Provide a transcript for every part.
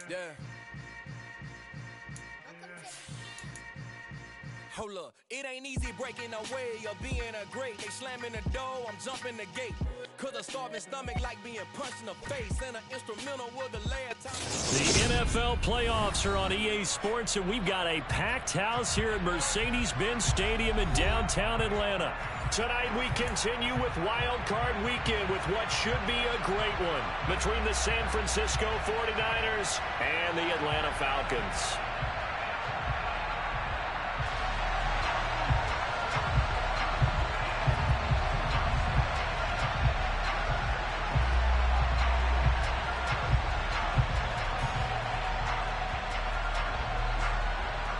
Yeah. Hold up, it ain't easy breaking away or being a great. They slamming the door, I'm jumping the gate. Cause a starving stomach like being punched in the face. And an instrumental will delay a time. The NFL playoffs are on EA Sports, and we've got a packed house here at Mercedes-Benz Stadium in downtown Atlanta. Tonight we continue with Wild Card Weekend with what should be a great one between the San Francisco 49ers and the Atlanta Falcons.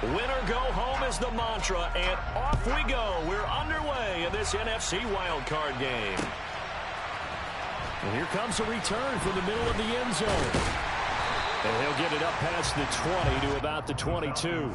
Winner go home is the mantra, and off we go. We're underway in this NFC wildcard game. And here comes a return from the middle of the end zone. And he'll get it up past the 20 to about the 22.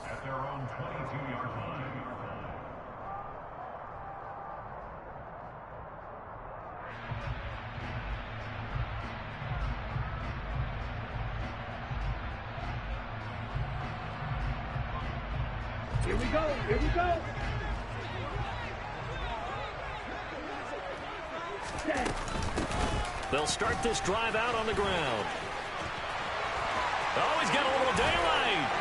At their own 22-yard line. Here we go, here we go. They'll start this drive out on the ground. Oh, he's got a little daylight.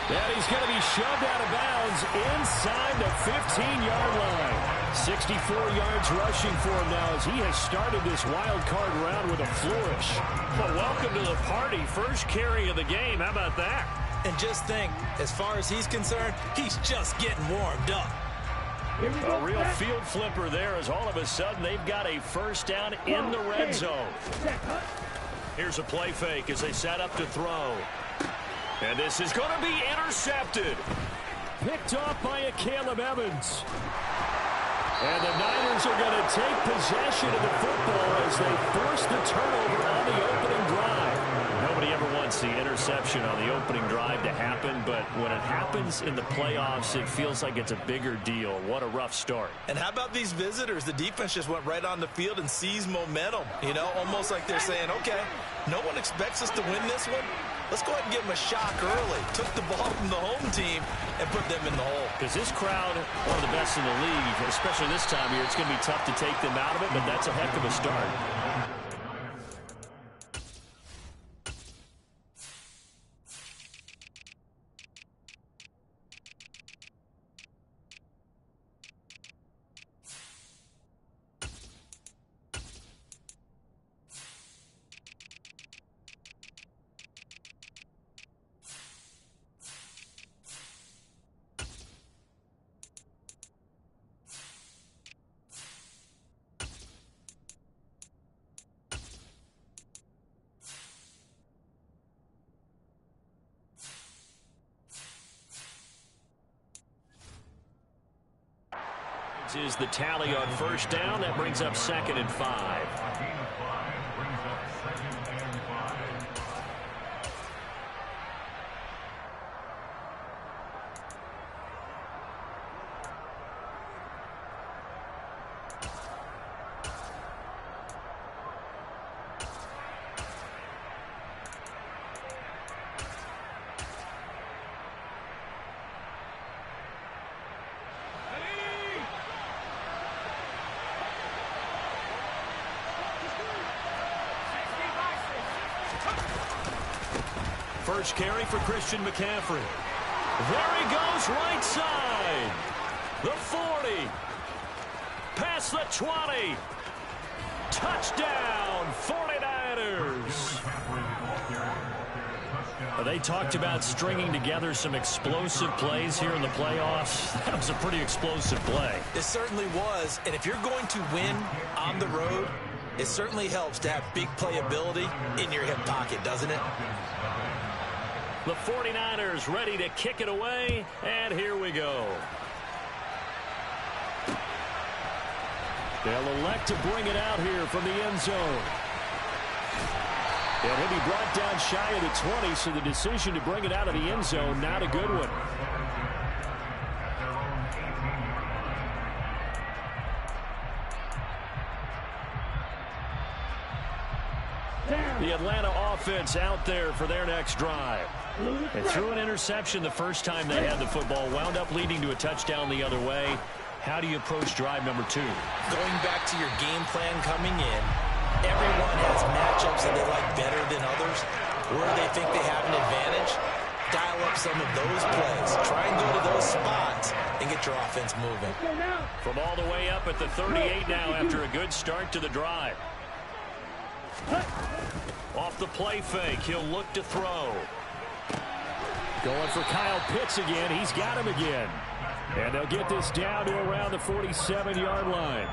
And he's going to be shoved out of bounds inside the 15-yard line. 64 yards rushing for him now as he has started this wild card round with a flourish. Well, welcome to the party. First carry of the game. How about that? And just think, as far as he's concerned, he's just getting warmed up. A real field flipper there as all of a sudden they've got a first down in the red zone. Here's a play fake as they set up to throw. And this is going to be intercepted. Picked off by a Caleb Evans. And the Niners are going to take possession of the football as they force the turnover on the opening drive. Nobody ever wants the interception on the opening drive to happen, but when it happens in the playoffs, it feels like it's a bigger deal. What a rough start. And how about these visitors? The defense just went right on the field and seized momentum. You know, almost like they're saying, okay, no one expects us to win this one. Let's go ahead and give them a shock early. Took the ball from the home team and put them in the hole. Because this crowd, one of the best in the league, especially this time of year, it's going to be tough to take them out of it, but that's a heck of a start. Is the tally on first down. That brings up 2nd and 5. first carry for Christian McCaffrey. There he goes, right side. The 40. Past the 20. Touchdown, 49ers. They talked about stringing together some explosive plays here in the playoffs. That was a pretty explosive play. It certainly was. And if you're going to win on the road, it certainly helps to have big playability in your hip pocket, doesn't it? The 49ers ready to kick it away, and here we go. They'll elect to bring it out here from the end zone. And he'll be brought down shy of the 20, so the decision to bring it out of the end zone, not a good one. The Atlanta offense out there for their next drive. They threw an interception the first time they had the football, wound up leading to a touchdown the other way. How do you approach drive number 2? Going back to your game plan coming in, everyone has matchups that they like better than others. Where they think they have an advantage, dial up some of those plays. Try and go to those spots and get your offense moving. From all the way up at the 38 now after a good start to the drive. Off the play fake, he'll look to throw. Going for Kyle Pitts again. He's got him again. And they'll get this down to around the 47-yard line.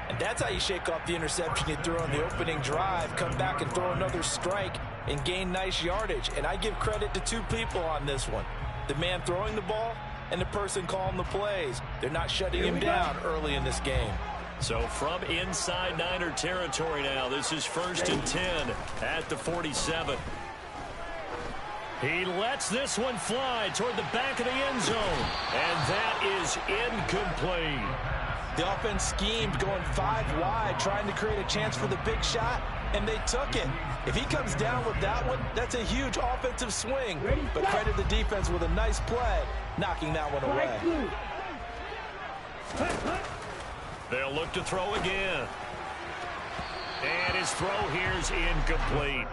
And that's how you shake off the interception you threw on the opening drive. Come back and throw another strike and gain nice yardage. And I give credit to two people on this one. The man throwing the ball and the person calling the plays. They're not shutting him down early in this game. So from inside Niner territory now, this is 1st and 10 at the 47. He lets this one fly toward the back of the end zone. And that is incomplete. The offense schemed going 5 wide, trying to create a chance for the big shot, and they took it. If he comes down with that one, that's a huge offensive swing. But credit the defense with a nice play, knocking that one away. They'll look to throw again. And his throw here is incomplete.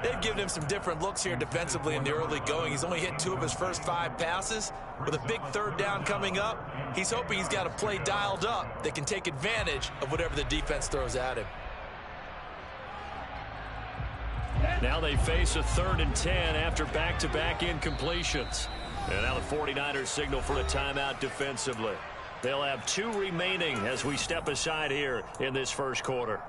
They've given him some different looks here defensively in the early going. He's only hit 2 of his first 5 passes. With a big 3rd down coming up, he's hoping he's got a play dialed up that can take advantage of whatever the defense throws at him. Now they face a 3rd and 10 after back-to-back incompletions. And now the 49ers signal for a timeout defensively. They'll have 2 remaining as we step aside here in this first quarter.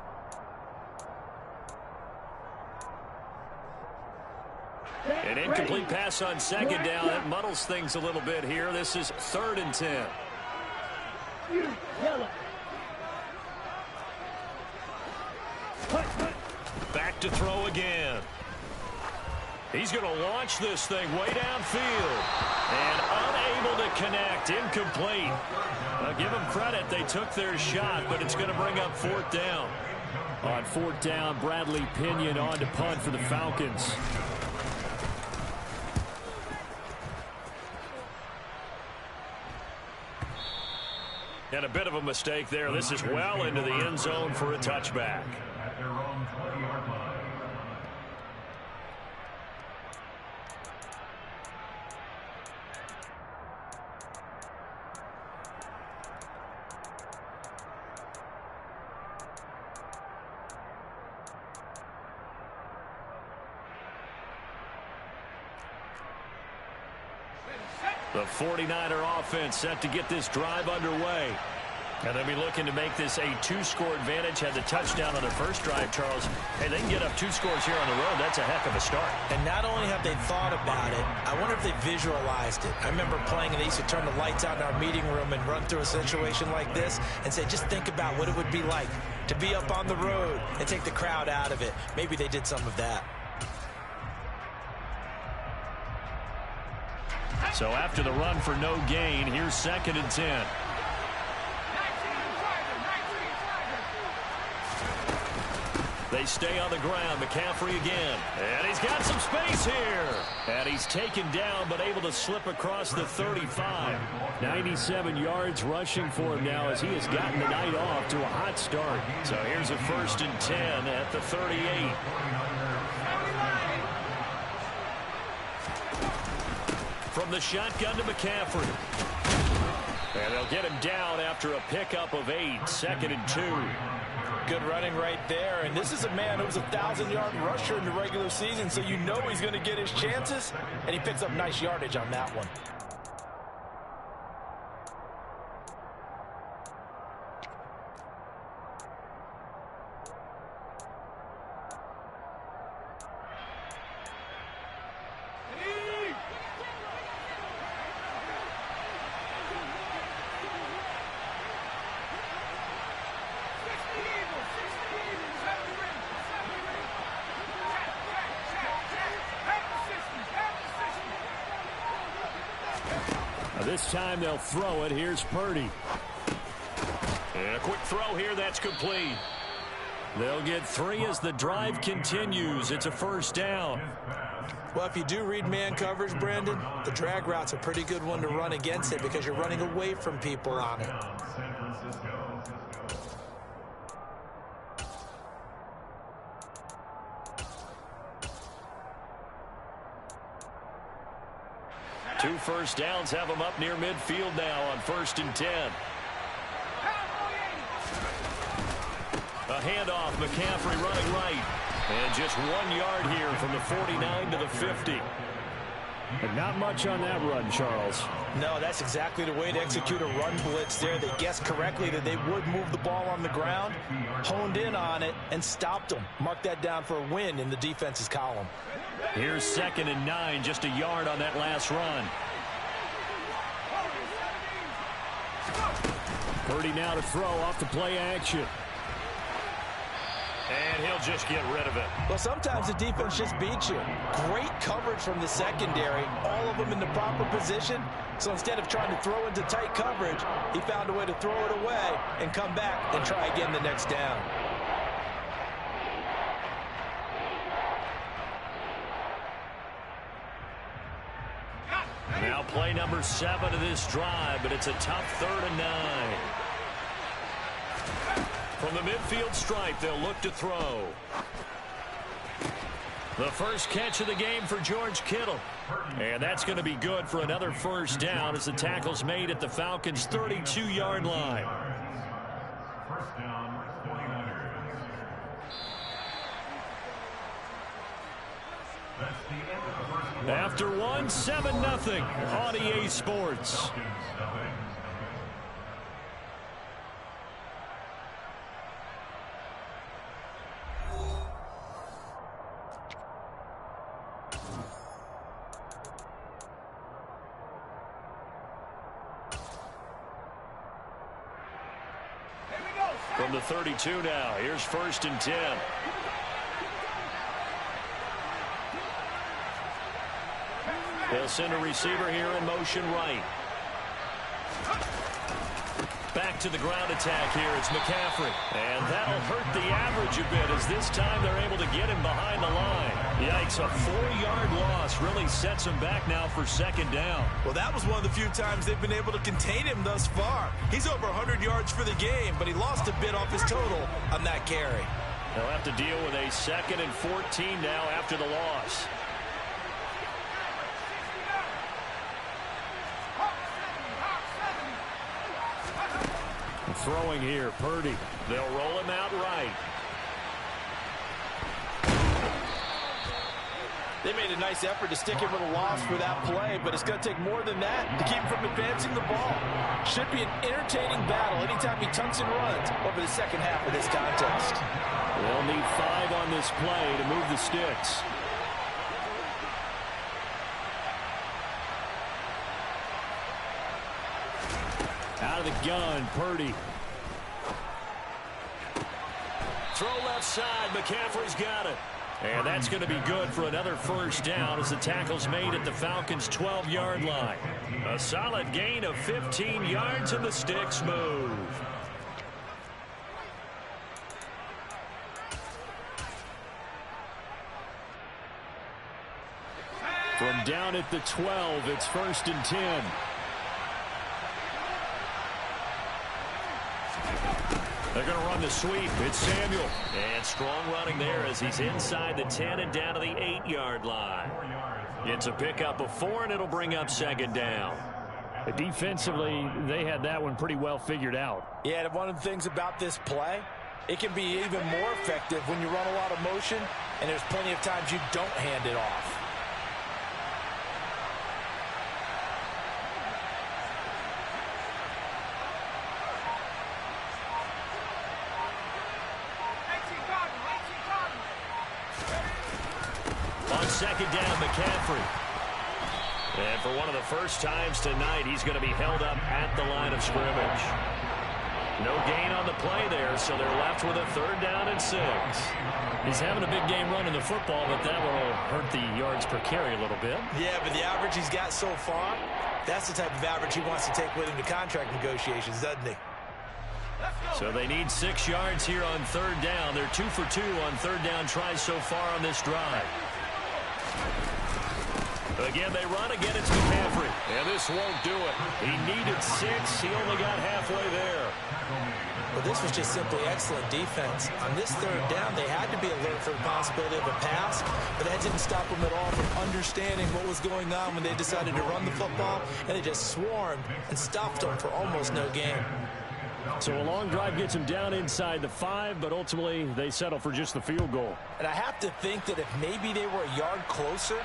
An incomplete pass on 2nd down. That muddles things a little bit here. This is 3rd and 10. Back to throw again. He's going to launch this thing way downfield. And unable to connect. Incomplete. Now give them credit. They took their shot, but it's going to bring up 4th down. On 4th down, Bradley Pinion on to punt for the Falcons. And a bit of a mistake there. This is well into the end zone for a touchback. At their own 20-yard line. The 49er offense set to get this drive underway. And they'll be looking to make this a 2-score advantage. Had the touchdown on their first drive, Charles. Hey, they can get up 2 scores here on the road. That's a heck of a start. And not only have they thought about it, I wonder if they visualized it. I remember playing, and they used to turn the lights out in our meeting room and run through a situation like this and say, just think about what it would be like to be up on the road and take the crowd out of it. Maybe they did some of that. So after the run for no gain, here's 2nd and 10. They stay on the ground. McCaffrey again. And he's got some space here. And he's taken down but able to slip across the 35. 97 yards rushing for him now as he has gotten the night off to a hot start. So here's a 1st and 10 at the 38. From the shotgun to McCaffrey. And they'll get him down after a pickup of 8, 2nd and 2. Good running right there. And this is a man who was a 1,000-yard rusher in the regular season, so you know he's going to get his chances. And he picks up nice yardage on that one. This time they'll throw it. Here's Purdy. And a quick throw here. That's complete. They'll get 3 as the drive continues. It's a first down. Well, if you do read man coverage, Brandon, the drag route's a pretty good one to run against it because you're running away from people on it. Two first downs have them up near midfield now on 1st and 10. A handoff, McCaffrey running right. And just 1 yard here from the 49 to the 50. But not much on that run, Charles. No, that's exactly the way to execute a run blitz there. They guessed correctly that they would move the ball on the ground, honed in on it, and stopped them. Mark that down for a win in the defense's column. Here's 2nd and 9, just a yard on that last run. Purdy now to throw off the play action. And he'll just get rid of it. Well, sometimes the defense just beats you. Great coverage from the secondary, all of them in the proper position. So instead of trying to throw into tight coverage, he found a way to throw it away and come back and try again the next down. Now play number 7 of this drive, but it's a tough 3rd and 9. From the midfield stripe, they'll look to throw. The first catch of the game for George Kittle. And that's going to be good for another first down as the tackle's made at the Falcons' 32-yard line. First down, 49ers. That's the end of the first quarter. After 1, 7-0 on EA Sports. From the 32 now, here's 1st and 10. They'll send a receiver here in motion right. Back to the ground attack here. It's McCaffrey. And that'll hurt the average a bit as this time they're able to get him behind the line. Yikes, a 4-yard loss really sets him back now for 2nd down. Well, that was one of the few times they've been able to contain him thus far. He's over 100 yards for the game, but he lost a bit off his total on that carry. They'll have to deal with a 2nd and 14 now after the loss. Throwing here, Purdy. They'll roll him out right. They made a nice effort to stick him with a loss for that play, but it's going to take more than that to keep him from advancing the ball. Should be an entertaining battle anytime he tucks and runs over the second half of this contest. They'll need 5 on this play to move the sticks. Out of the gun, Purdy. Throw left side, McCaffrey's got it. And that's going to be good for another first down as the tackle's made at the Falcons' 12-yard line. A solid gain of 15 yards and the sticks move. From down at the 12, it's 1st and 10. They're going to run the sweep. It's Samuel. And strong running there as he's inside the 10 and down to the 8-yard line. 4 yards. It's a pickup of 4, and it'll bring up second down. Defensively, they had that one pretty well figured out. Yeah, and one of the things about this play, it can be even more effective when you run a lot of motion, and there's plenty of times you don't hand it off. On second down, McCaffrey. And for one of the first times tonight, he's going to be held up at the line of scrimmage. No gain on the play there, so they're left with a 3rd down and 6. He's having a big game running the football, but that will hurt the yards per carry a little bit. Yeah, but the average he's got so far, that's the type of average he wants to take with him to contract negotiations, doesn't he? So they need 6 yards here on 3rd down. They're 2 for 2 on 3rd down tries so far on this drive. Again, they run. Again, it's McCaffrey. And this won't do it. He needed 6. He only got halfway there. Well, this was just simply excellent defense. On this 3rd down, they had to be alert for the possibility of a pass, but that didn't stop them at all from understanding what was going on when they decided to run the football, and they just swarmed and stuffed them for almost no gain. So a long drive gets them down inside the 5, but ultimately they settle for just the field goal. And I have to think that if maybe they were a yard closer,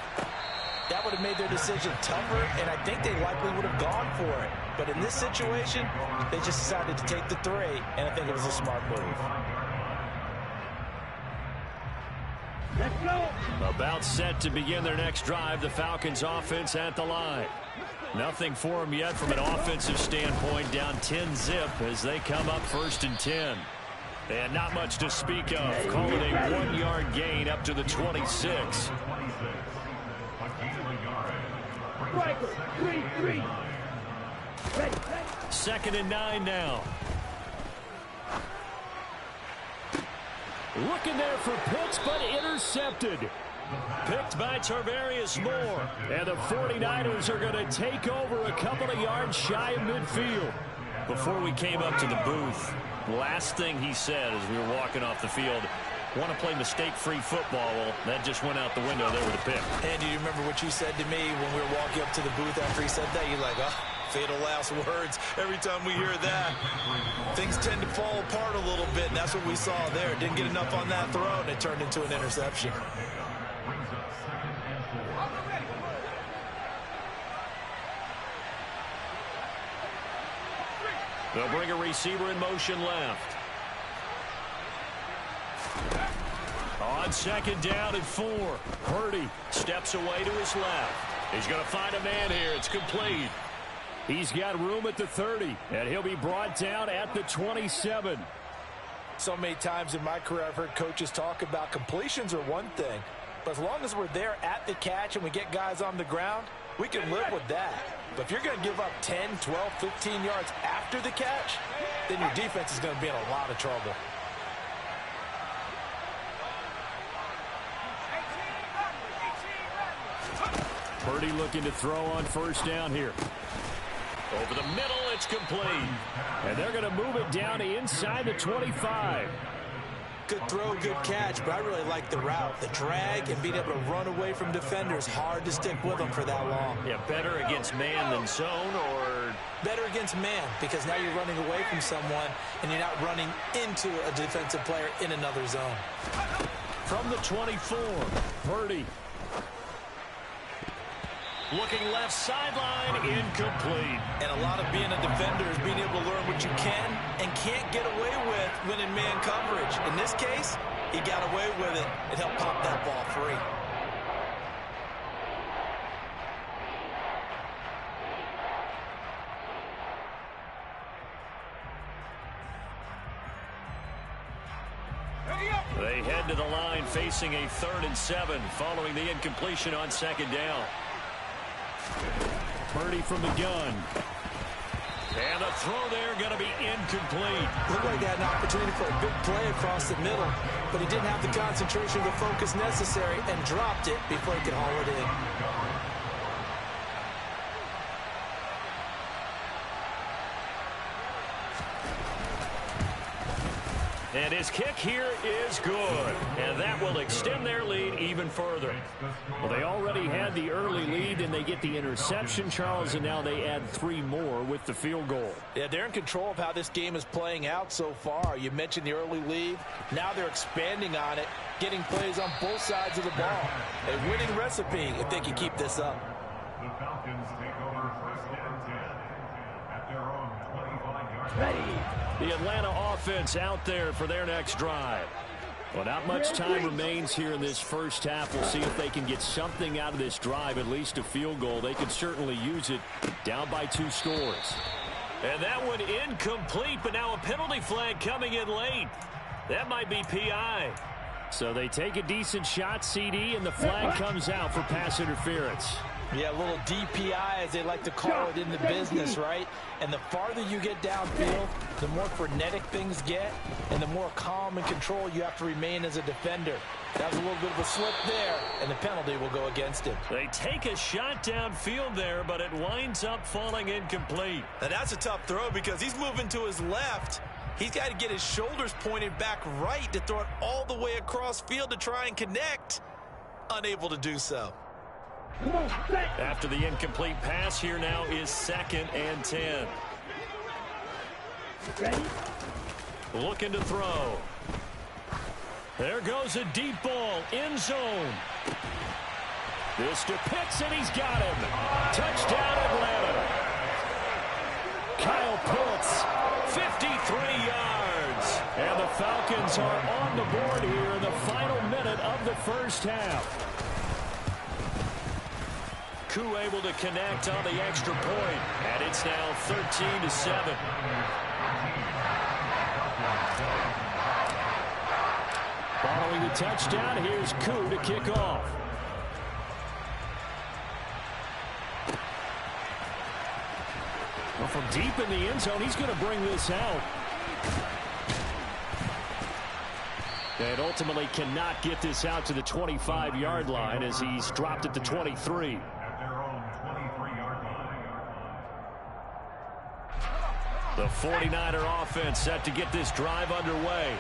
that would have made their decision tougher, and I think they likely would have gone for it. But in this situation, they just decided to take the 3, and I think it was a smart move. Let's go. About set to begin their next drive, the Falcons offense at the line. Nothing for them yet from an offensive standpoint, down 10-zip as they come up 1st and 10. And not much to speak of. Call it a 1-yard gain up to the 26. Striker, 3-3. 2nd and 9 now. Looking there for Pitts, but intercepted. Picked by Tarvarius Moore. And the 49ers are going to take over a couple of yards shy of midfield. Before we came up to the booth, last thing he said as we were walking off the field, want to play mistake-free football. Well, that just went out the window there with a pick. And do you remember what you said to me when we were walking up to the booth after he said that? You're like, oh, fatal last words. Every time we hear that, things tend to fall apart a little bit, and that's what we saw there. Didn't get enough on that throw, and it turned into an interception. They'll bring a receiver in motion left. On 2nd down and 4. Purdy steps away to his left. He's going to find a man here. It's complete. He's got room at the 30, and he'll be brought down at the 27. So many times in my career I've heard coaches talk about completions are one thing, but as long as we're there at the catch and we get guys on the ground, we can live with that. But if you're going to give up 10, 12, 15 yards after the catch, then your defense is going to be in a lot of trouble. Purdy looking to throw on 1st down here. Over the middle, it's complete. And they're going to move it down to inside the 25. Good throw, good catch, but I really like the route. The drag and being able to run away from defenders, hard to stick with them for that long. Yeah, better against man than zone, or? Better against man, because now you're running away from someone and you're not running into a defensive player in another zone. From the 24, Purdy. Looking left sideline, incomplete. And a lot of being a defender is being able to learn what you can and can't get away with when in man coverage. In this case, he got away with it and helped pop that ball free. They head to the line facing a 3rd and 7 following the incompletion on 2nd down. Purdy from the gun. And the throw there going to be incomplete. Looked like he had an opportunity for a big play across the middle, but he didn't have the concentration or the focus necessary and dropped it before he could haul it in. And his kick here is good. And that will extend their lead even further. Well, they already had the early lead, and they get the interception, Charles, and now they add 3 more with the field goal. Yeah, they're in control of how this game is playing out so far. You mentioned the early lead. Now they're expanding on it, getting plays on both sides of the ball. A winning recipe if they can keep this up. The Falcons take over first down 10 at their own 25-yard line. The Atlanta offense out there for their next drive. Well, not much time remains here in this first half. We'll see if they can get something out of this drive, at least a field goal. They could certainly use it, down by 2 scores. And that one incomplete, but now a penalty flag coming in late. That might be PI. So they take a decent shot, CD, and the flag comes out for pass interference. Yeah, a little DPI, as they like to call it in the business, right? And the farther you get downfield, the more frenetic things get, and the more calm and control you have to remain as a defender. That was a little bit of a slip there, and the penalty will go against him. They take a shot downfield there, but it winds up falling incomplete. Now that's a tough throw because he's moving to his left. He's got to get his shoulders pointed back right to throw it all the way across field to try and connect. Unable to do so. After the incomplete pass, here now is 2nd and 10. Ready? Looking to throw. There goes a deep ball, end zone. This to Pitts, and he's got him. Touchdown, Atlanta. Kyle Pitts, 53 yards. And the Falcons are on the board here in the final minute of the first half. Koo able to connect on the extra point, and it's now 13-7. Following the touchdown, here's Koo to kick off. Well, from deep in the end zone, he's going to bring this out. And ultimately cannot get this out to the 25-yard line as he's dropped at the 23. At their own 23-yard line. The 49er offense set to get this drive underway.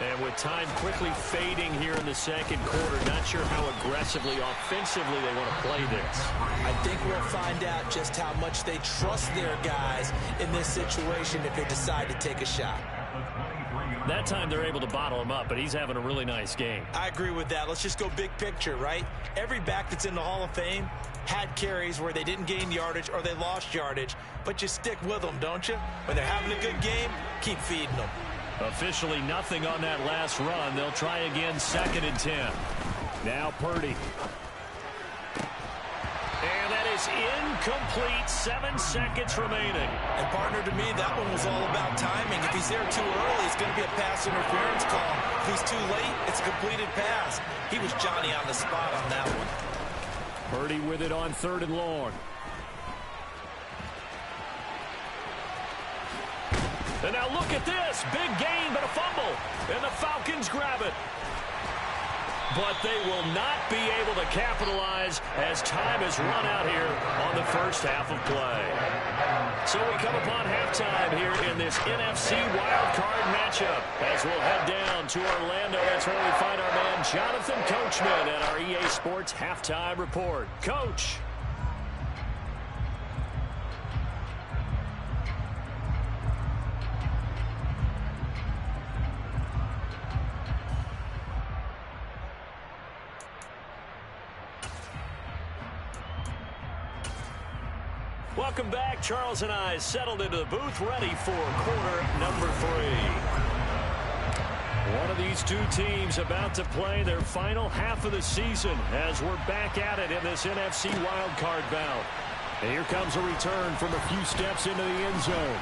And with time quickly fading here in the second quarter, not sure how aggressively, offensively they want to play this. I think we'll find out just how much they trust their guys in this situation if they decide to take a shot. That time they're able to bottle him up, but he's having a really nice game. I agree with that. Let's just go big picture, right? Every back that's in the Hall of Fame had carries where they didn't gain yardage or they lost yardage, but you stick with them, don't you? When they're having a good game, keep feeding them. Officially nothing on that last run. They'll try again, 2nd and 10. Now Purdy. And that is incomplete. 7 seconds remaining. And partner, to me, that one was all about timing. If he's there too early, it's going to be a pass interference call. If he's too late, it's a completed pass. He was Johnny on the spot on that one. Purdy with it on 3rd and long. And now look at this. Big gain, but a fumble. And the Falcons grab it. But they will not be able to capitalize as time has run out here on the first half of play. So we come upon halftime here in this NFC wildcard matchup as we'll head down to Orlando. That's where we find our man Jonathan Coachman at our EA Sports Halftime Report. Coach. Welcome back. Charles and I settled into the booth, ready for quarter number 3. One of these two teams about to play their final half of the season as we're back at it in this NFC wildcard bout. And here comes a return from a few steps into the end zone.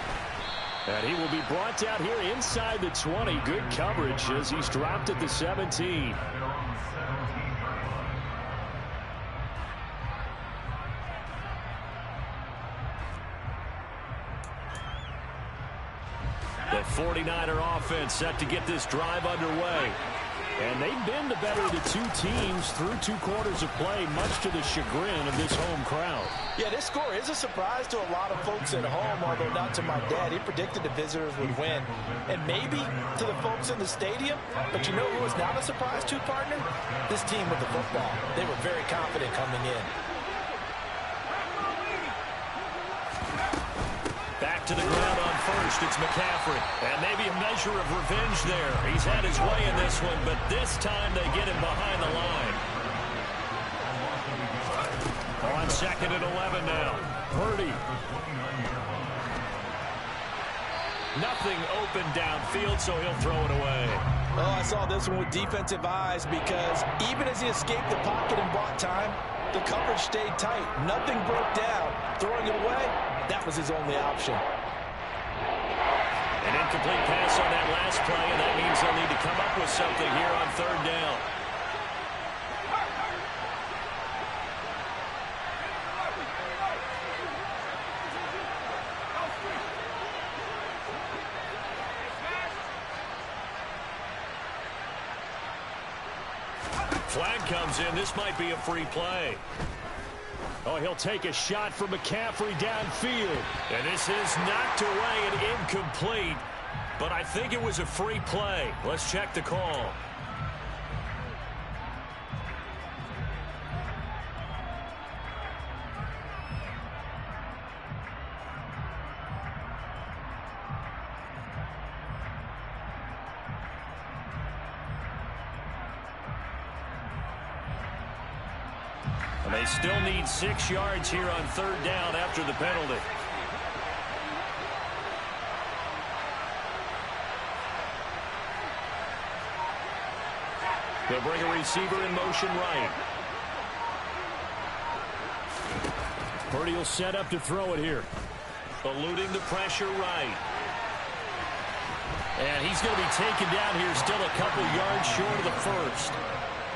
And he will be brought down here inside the 20. Good coverage as he's dropped at the 17. The 49er offense set to get this drive underway. And they've been the better of the two teams through 2 quarters of play, much to the chagrin of this home crowd. Yeah, this score is a surprise to a lot of folks at home, although not to my dad. He predicted the visitors would win. And maybe to the folks in the stadium, but you know who was not a surprise to, partner? This team with the football. They were very confident coming in. Back to the ground on first, it's McCaffrey. And maybe a measure of revenge there. He's had his way in this one, but this time they get him behind the line. On 2nd and 11 now. Purdy. Nothing open downfield, so he'll throw it away. Oh, I saw this one with defensive eyes because even as he escaped the pocket and bought time, the coverage stayed tight. Nothing broke down. Throwing it away, that was his only option. An incomplete pass on that last play, and that means they'll need to come up with something here on 3rd down. Flag comes in. This might be a free play. Oh, he'll take a shot from McCaffrey downfield. And this is knocked away and incomplete. But I think it was a free play. Let's check the call. They still need 6 yards here on 3rd down after the penalty. They'll bring a receiver in motion right. Purdy will set up to throw it here. Eluding the pressure right. And he's going to be taken down here still a couple yards short of the first.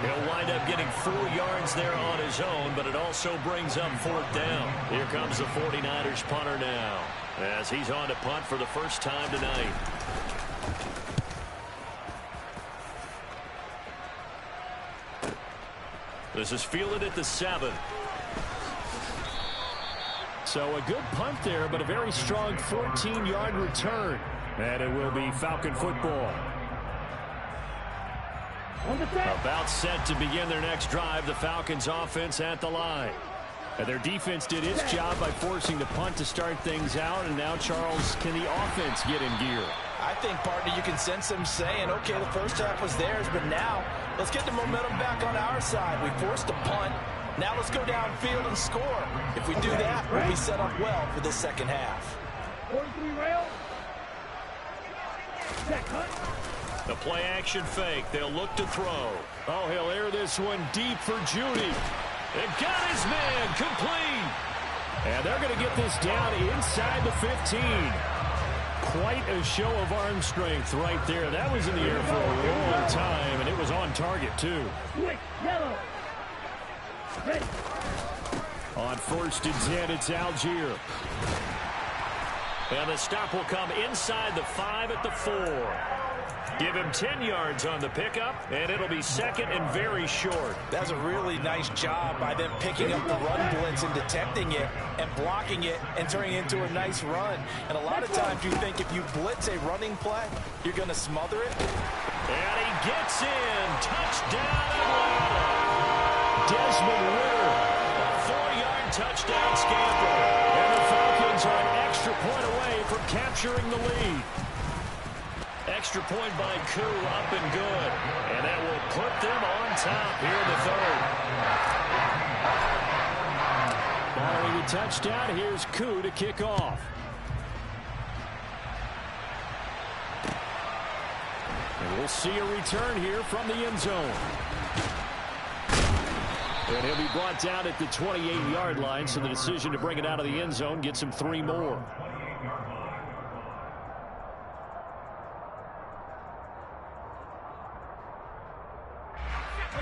He'll wind up getting 4 yards there on his own, but it also brings up 4th down. Here comes the 49ers punter now, as he's on to punt for the first time tonight. This is fielded at the 7. So a good punt there, but a very strong 14-yard return. And it will be Falcon football. About set to begin their next drive, the Falcons offense at the line. And their defense did its job by forcing the punt to start things out, and now, Charles, can the offense get in gear? I think, partner, you can sense them saying, okay, the first half was theirs, but now let's get the momentum back on our side. We forced a punt. Now let's go downfield and score. If we do that, we'll be set up well for the second half. 43 rail. The play action fake. They'll look to throw. Oh, he'll air this one deep for Judy. It got his man complete. And they're going to get this down inside the 15. Quite a show of arm strength right there. That was in the air for a long time, and it was on target, too. Yellow. Red. On 1st and 10, it's Algier. And the stop will come inside the 5 at the 4. Give him 10 yards on the pickup, and it'll be second and very short. That's a really nice job by them picking up the run blitz and detecting it and blocking it and turning it into a nice run. And a lot of times you think if you blitz a running play, you're going to smother it. And he gets in. Touchdown, Atlanta. Desmond Ridder. A 4-yard touchdown scamper. And the Falcons are an extra point away from capturing the lead. Extra point by Koo, up and good. And that will put them on top here in the 3rd. Following the touchdown, here's Koo to kick off. And we'll see a return here from the end zone. And he'll be brought down at the 28-yard line, so the decision to bring it out of the end zone gets him 3 more.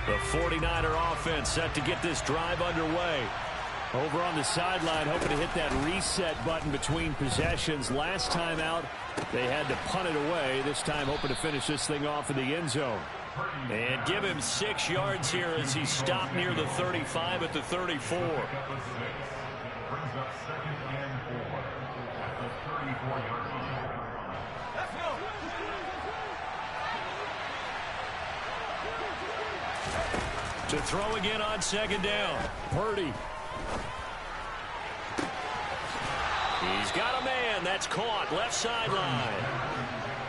The 49er offense set to get this drive underway. Over on the sideline, hoping to hit that reset button between possessions. Last time out, they had to punt it away. This time, hoping to finish this thing off in the end zone. And give him 6 yards here as he stopped near the 35 at the 34. Brings up 2nd and 4 at the 34-yard line. To throw again on 2nd down. Purdy. He's got a man. That's caught. Left sideline.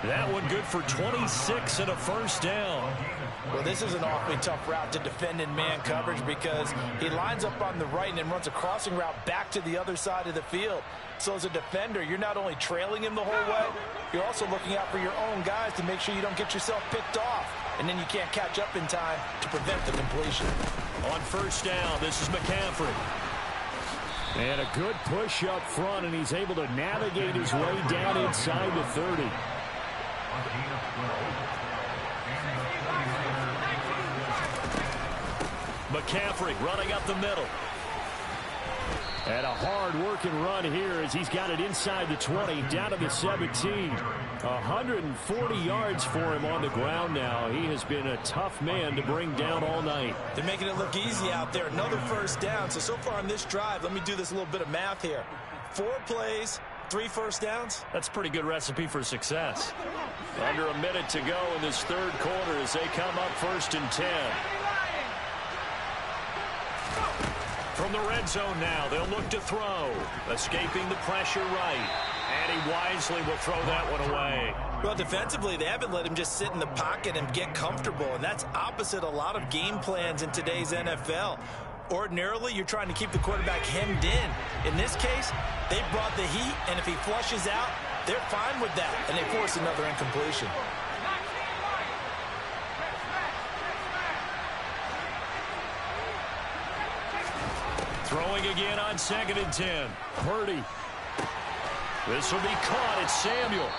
That one good for 26 and a first down. Well, this is an awfully tough route to defend in man coverage because he lines up on the right and then runs a crossing route back to the other side of the field. So as a defender, you're not only trailing him the whole way, you're also looking out for your own guys to make sure you don't get yourself picked off. And then you can't catch up in time to prevent the completion. On first down, this is McCaffrey. And a good push up front, and he's able to navigate his way down inside the 30. McCaffrey running up the middle. And a hard-working run here as he's got it inside the 20, down to the 17. 140 yards for him on the ground now. He has been a tough man to bring down all night. They're making it look easy out there. Another first down. So far on this drive, let me do this little bit of math here. 4 plays, 3 first downs. That's a pretty good recipe for success. Under a minute to go in this third quarter as they come up 1st and 10. From the red zone now, they'll look to throw. Escaping the pressure right. And he wisely will throw that one away. Well, defensively, they haven't let him just sit in the pocket and get comfortable. And that's opposite a lot of game plans in today's NFL. Ordinarily, you're trying to keep the quarterback hemmed in. In this case, they brought the heat, and if he flushes out, they're fine with that. And they force another incompletion. Throwing again on 2nd and 10. Purdy. This will be caught. It's Samuel.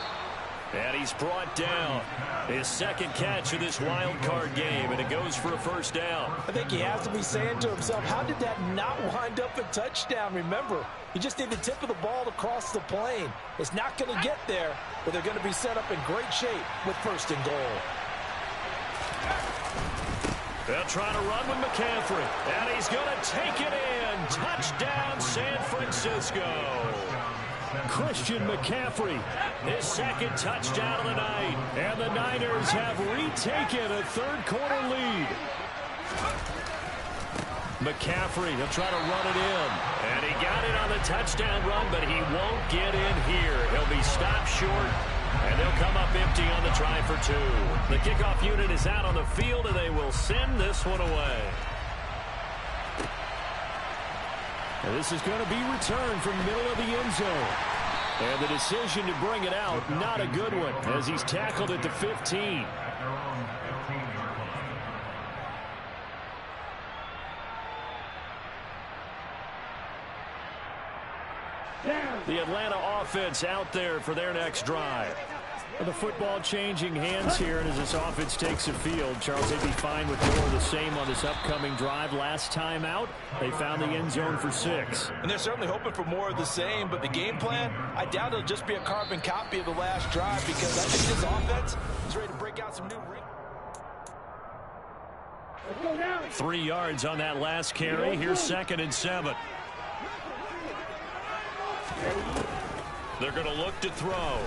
And he's brought down. His 2nd catch of this wild card game, and it goes for a first down. I think he has to be saying to himself, how did that not wind up a touchdown? Remember, you just need the tip of the ball to cross the plane. It's not going to get there, but they're going to be set up in great shape with 1st and goal. They'll try to run with McCaffrey, and he's going to take it in. Touchdown, San Francisco. Christian McCaffrey, his 2nd touchdown of the night, and the Niners have retaken a third-quarter lead. McCaffrey, he'll try to run it in, and he got it on the touchdown run, but he won't get in here. He'll be stopped short. And they'll come up empty on the try for 2. The kickoff unit is out on the field, and they will send this one away. And this is going to be returned from middle of the end zone. And the decision to bring it out, not a good one, as he's tackled at the 15. The Atlanta offense out there for their next drive. The football changing hands here, and as this offense takes the field, Charles, they'd be fine with more of the same on this upcoming drive. Last time out, they found the end zone for 6. And they're certainly hoping for more of the same, but the game plan, I doubt it'll just be a carbon copy of the last drive because I think this offense is ready to break out some new rings. 3 yards on that last carry. Here's 2nd and 7. They're going to look to throw.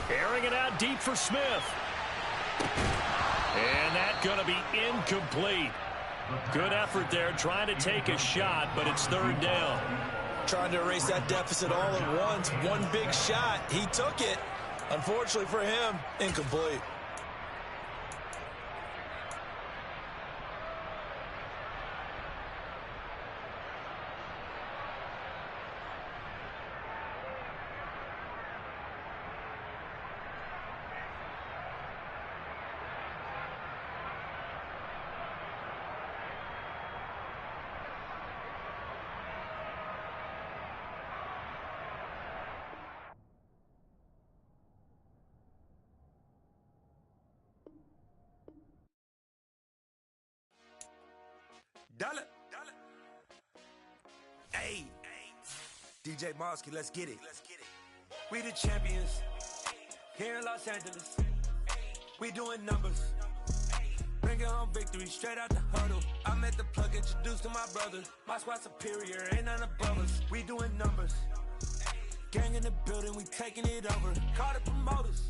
Airing it out deep for Smith. And that's going to be incomplete. Good effort there, trying to take a shot, but it's 3rd down. Trying to erase that deficit all at once. One big shot. He took it. Unfortunately for him, incomplete. Dollar. Hey, DJ Mosky, let's get it. We the champions here in Los Angeles. We doing numbers. Bringing home victory straight out the huddle. I'm at the plug, introduced to my brother. My squad superior, ain't none above us. We doing numbers. Gang in the building, we taking it over. Call the promoters.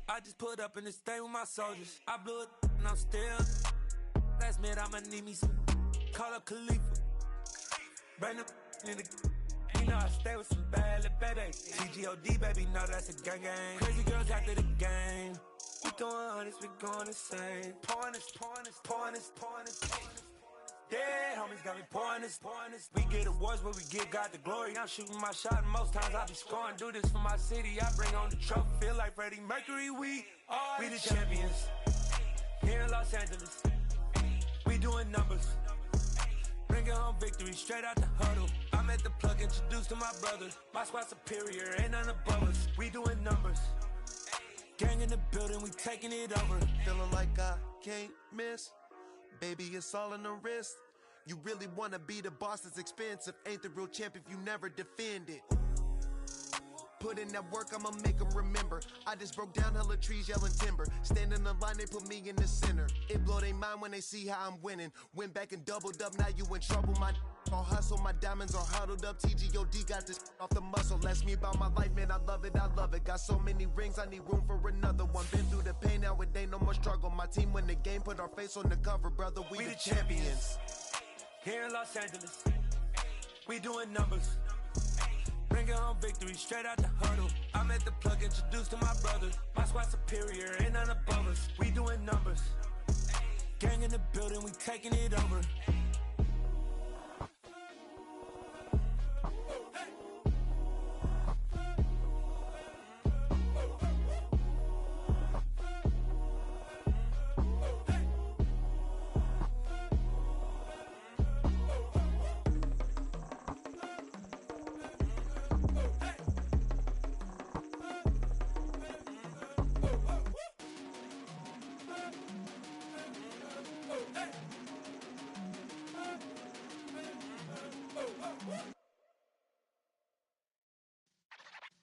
I just put up in this thing with my soldiers. I blew it and I'm still. Last minute I'ma need me some. Call up Khalifa. Bring them in the. You know I stay with some bad little baby. TGOD baby, know that's a gang gang. Crazy girls after the game. We doing hundreds, we going insane. Pouring this. Dead homies got me pouring this. We get awards where we give God the glory. I'm shooting my shot and most times I be scoring. Do this for my city, I bring on the trophy. Feel like Freddie Mercury, we the champions. Here in Los Angeles, we doing numbers. Bringing home victory straight out the huddle. I'm at the plug, introduced to my brother. My squad superior, ain't none above us. We doing numbers. Gang in the building, we taking it over. Feeling like I can't miss. Baby, it's all in the wrist. You really wanna be the boss, that's expensive. Ain't the real champ if you never defend it. Put in that work, I'ma make them remember. I just broke down hella trees, yelling timber. Stand in the line, they put me in the center. It blow their mind when they see how I'm winning. Went back and doubled up, now you in trouble. My all hustle, my diamonds are huddled up. TGOD got this off the muscle. Ask me about my life, man, I love it. Got so many rings, I need room for another one. Been through the pain, now it ain't no more struggle. My team win the game, put our face on the cover, brother. We the champions. Here in Los Angeles, we doing numbers. Bringing home victory straight out the huddle. I'm at the plug, introduced to my brother. My squad superior, ain't none above us. We doing numbers. Gang in the building, we taking it over.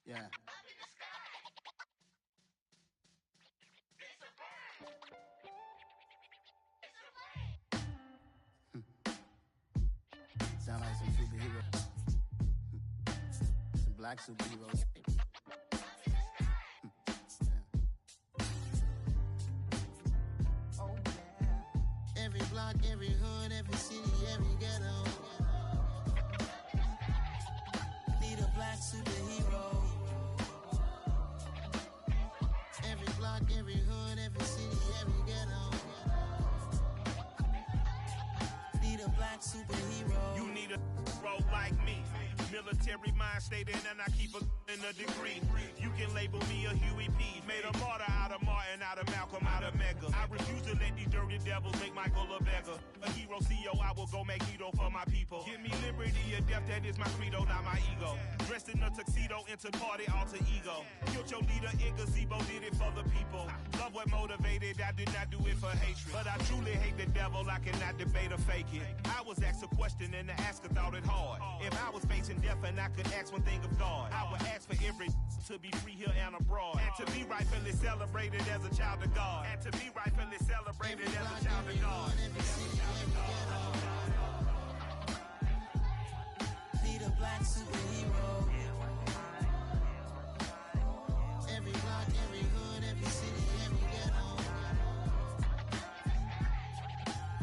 Yeah. Sound like some superheroes. Some black superheroes. Oh yeah. Every block, every hood, every city, every ghetto. Need a black superhero. Every block, every hood, every city, every ghetto. Need a black superhero. You need a role like me. Military mind stated, and I keep in a degree. You can label me a Huey P. Made a martyr out of Martin, out of Malcolm, out of Mega. I refuse to let these dirty devils make Michael a beggar. A hero CEO, I will go Magneto for my people. Give me liberty or death, that is my credo, not my ego. Dressed in a tuxedo, into party, alter ego. Killed your leader in gazebo, did it for the people. Love what motivated, I did not do it for hatred. But I truly hate the devil, I cannot debate or fake it. I was asked a question and the asker thought it hard. If I was facing death and I could ask one thing of God, I would ask for every to be free here and abroad. And to be rightfully celebrated as a child of God. And to be rightfully celebrated as a child of God. Need a black superhero. Every block, every hood, every city, every ghetto.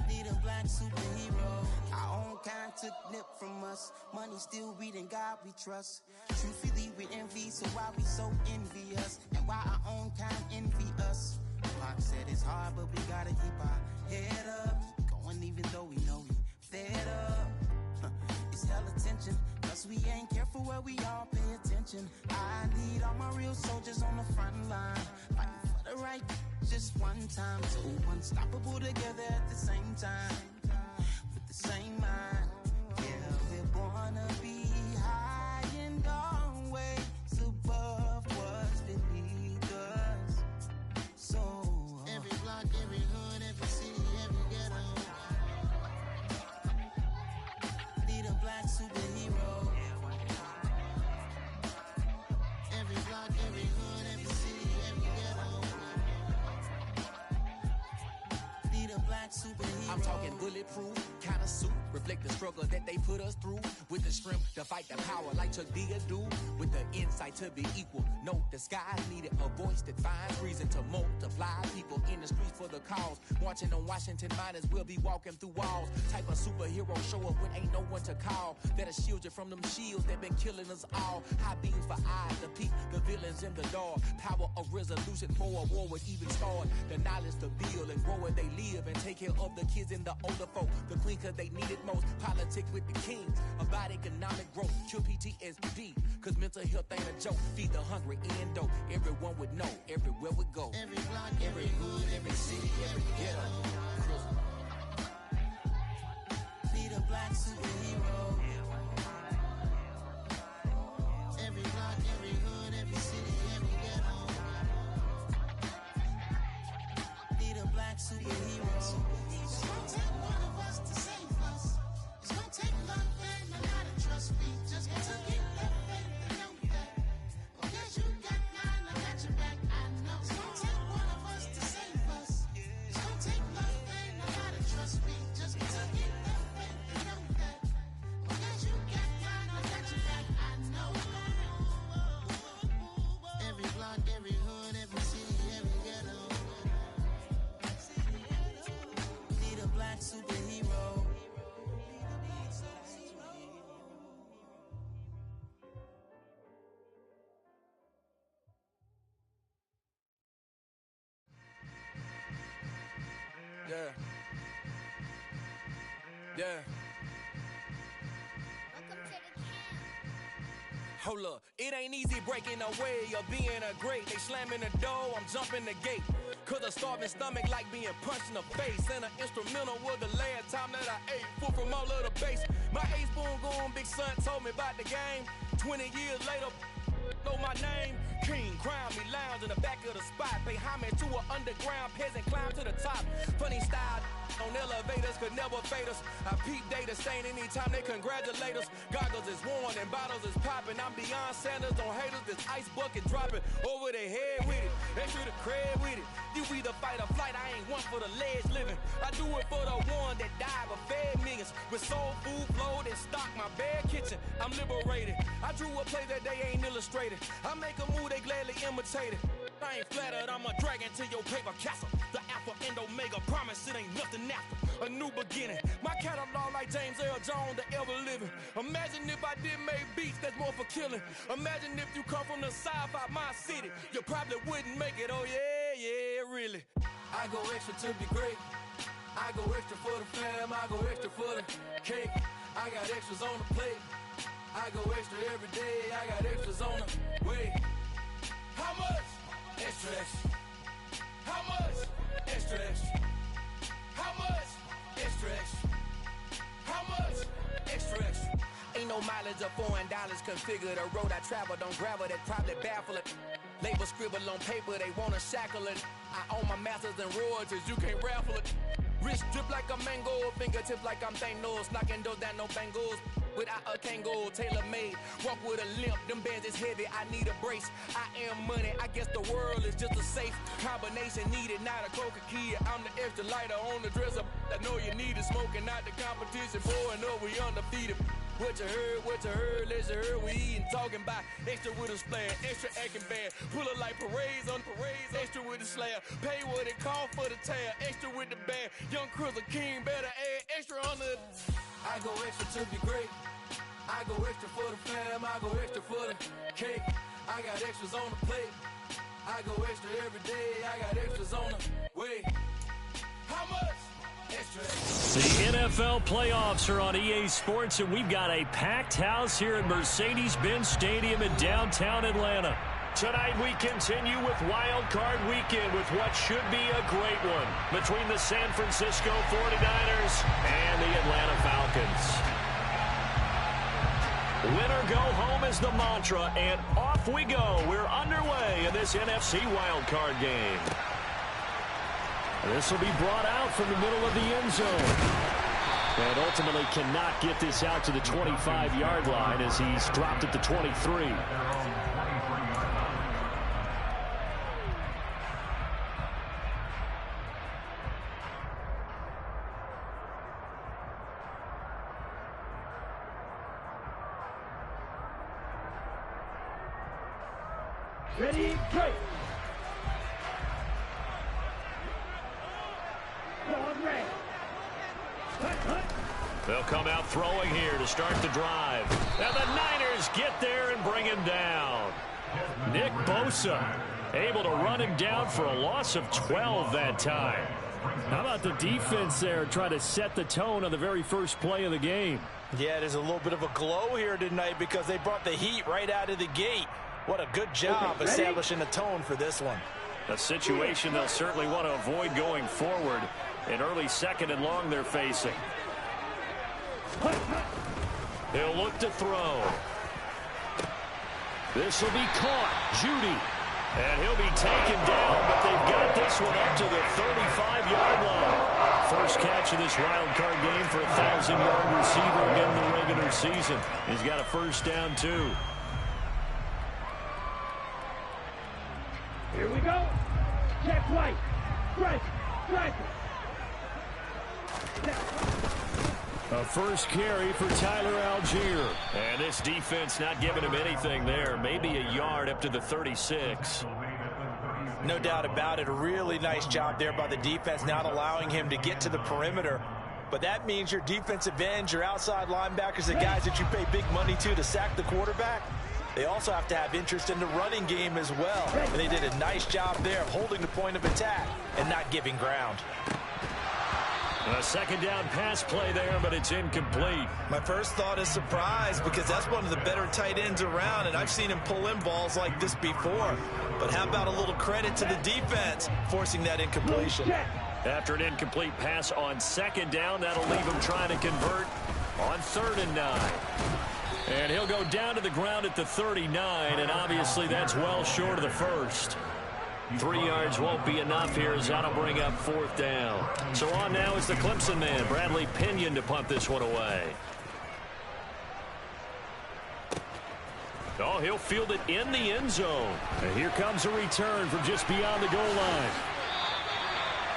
Need a black superhero. Our own kind took nip from us. Money still reading God we trust. Truthfully we envy, so why we so envious? And why our own kind envy us? Pac said it's hard, but we gotta keep our head up. Going even though we know we fed up. It's hella tension, cause we ain't careful where we all pay attention. I need all my real soldiers on the front line, fighting for the right just one time. So unstoppable together at the same time, with the same mind. Yeah, we're born to be high and always above what's beneath us. So every block, every hood, every city, every ghetto. Need a black superhero. Every block, every hood, every city, every ghetto. black superhero. I'm talking bulletproof, kind of suit, reflect the struggle that they put us through. With the strength to fight the power like Chuck D do. With the insight to be equal, no disguise needed. A voice that finds reason to multiply. People in the streets for the cause. Marching on Washington miners will be walking through walls. Type of superhero show up when ain't no one to call. That'll shield you from them shields that been killing us all. High beams for eyes to peep the villains in the dark. Power of resolution for a war would even start. The knowledge to build and grow where they live and take care of the kids and the older folk. The queen cause they need it most. Politic with the kings. About economic growth. Cure PTSD. Cause mental health ain't a joke. Feed the hungry and dope. Everyone would know. Everywhere we go. Every block, every hood, every city, every ghetto. Be the black superhero. Every block, every hood, every city, every ghetto. Be the black superhero. It's gonna take one of us to save us. It's gonna take love and a lot of trust. We just got to get that faith and know that. Because you got mine, I got your back. I know. It's gonna take one of us to save us. It's gonna take love and a lot of trust. We just got to get that faith and know that. Because you got mine, I got your back. I know. Every block, every hood, every city, every ghetto. Be the black superhero. Yeah. Yeah. Hold up, it ain't easy breaking away or being a great. They slamming the door, I'm jumping the gate. Cause a starving stomach like being punched in the face. And an instrumental was the last time that I ate. Food from all of the base. My ace boom goon, big son told me about the game. 20 years later, know my name. King, crown me, lounge in the back of the spot. Pay homage to an underground peasant, climb to the top. Funny style on elevators could never fade us. I peep data stain anytime they congratulate us. Goggles is worn and bottles is popping. I'm beyond Sanders on haters. This ice bucket dropping over their head with it. They should have cred with it. You either fight or flight. I ain't one for the ledge living. I do it for the one that died but fed millions. With soul food flowed and stocked my bare kitchen. I'm liberated. I drew a play that they ain't illustrated. I make a move they gladly imitate it. I ain't flattered, I'm a dragon to your paper castle. The Alpha and Omega, promise it ain't nothing after. A new beginning. My catalog like James Earl Jones, the ever living. Imagine if I did make beats that's more for killing. Imagine if you come from the south out my city. You probably wouldn't make it, oh yeah, really. I go extra to be great. I go extra for the fam, I go extra for the cake. I got extras on the plate. I go extra every day, I got extras on the way. How much? Extra, extra. How much? Extra, extra. How much? Extra, extra. How much? Extra, extra. Ain't no mileage of $4 configure the road I travel. Don't gravel that probably baffle it. Label scribble on paper, they wanna shackle it. I own my masters and royalties, you can't raffle it. Wrist drip like a mango, fingertips like I'm Thanos. Knocking those down, no bangles. Without a Kangol, tailor-made. Walk with a limp, them bands is heavy, I need a brace. I am money, I guess the world is just a safe combination needed, not a coca-key. I'm the extra lighter on the dresser. I know you need it, smoking out the competition. Pouring up, we undefeated. What you heard, let's heard. We eating, talking about extra with a splash, extra acting bad. Pull it like parades on parades, extra with the slab. Pay what it cost for the tab, extra with the bag. Young Cruiser King, better add extra on the. I go extra to be great. I go extra for the fam, I go extra for the cake. I got extras on the plate. I go extra every day, I got extras on the way. How much? Extra, extra. The NFL playoffs are on EA Sports, and we've got a packed house here at Mercedes-Benz Stadium in downtown Atlanta. Tonight we continue with Wild Card Weekend with what should be a great one between the San Francisco 49ers and the Atlanta Falcons. Win or go home is the mantra, and off we go. We're underway in this NFC wildcard game. This will be brought out from the middle of the end zone. And ultimately cannot get this out to the 25-yard line as he's dropped at the 23. Ready, break. On red. They'll come out throwing here to start the drive. And the Niners get there and bring him down. Nick Bosa able to run him down for a loss of 12 that time. How about the defense there trying to set the tone on the very first play of the game? Yeah, there's a little bit of a glow here tonight because they brought the heat right out of the gate. What a good job establishing a tone for this one. A situation they'll certainly want to avoid going forward. An early second and long they're facing. He'll look to throw. This will be caught. Judy. And he'll be taken down, but they've got this one up to the 35-yard line. First catch of this wild card game for a 1,000-yard receiver in the regular season. He's got a first down, too. Here we go. Check right. Strike. Strike. A first carry for Tyler Algier. And this defense not giving him anything there. Maybe a yard up to the 36. No doubt about it. A really nice job there by the defense, not allowing him to get to the perimeter. But that means your defensive ends, your outside linebackers, the guys that you pay big money to sack the quarterback, they also have to have interest in the running game as well. And they did a nice job there of holding the point of attack and not giving ground. A second down pass play there, but it's incomplete. My first thought is surprise because that's one of the better tight ends around, and I've seen him pull in balls like this before. But how about a little credit to the defense forcing that incompletion? After an incomplete pass on second down, that'll leave him trying to convert on 3rd and 9. And he'll go down to the ground at the 39, and obviously that's well short of the first. 3 yards won't be enough here as that'll bring up 4th down. So on now is the Clemson man, Bradley Pinion, to punt this one away. Oh, he'll field it in the end zone. And here comes a return from just beyond the goal line.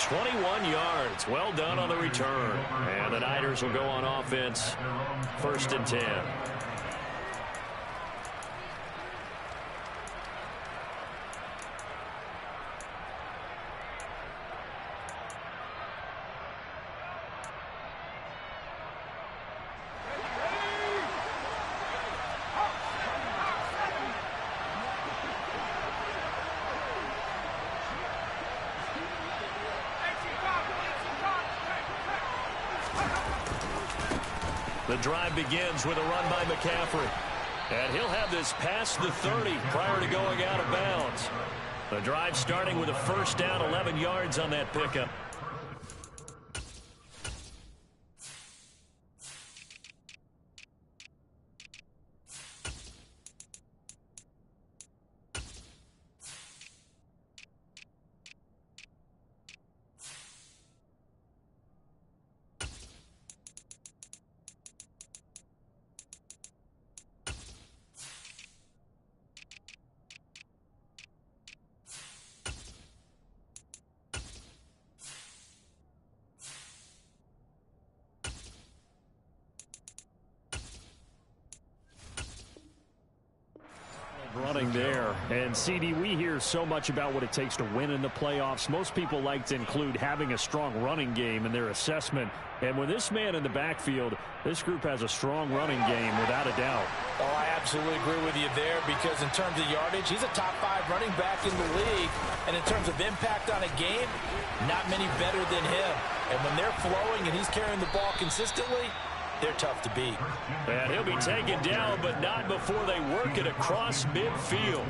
21 yards. Well done on the return. And the Niners will go on offense. 1st and 10. The drive begins with a run by McCaffrey. And he'll have this past the 30 prior to going out of bounds. The drive starting with a first down, 11 yards on that pickup. Running there. And CD, we hear so much about what it takes to win in the playoffs. Most people like to include having a strong running game in their assessment. And with this man in the backfield, this group has a strong running game without a doubt. Oh, I absolutely agree with you there because in terms of yardage, he's a top 5 running back in the league. And in terms of impact on a game, not many better than him. And when they're flowing and he's carrying the ball consistently, they're tough to beat. And he'll be taken down, but not before they work it across midfield.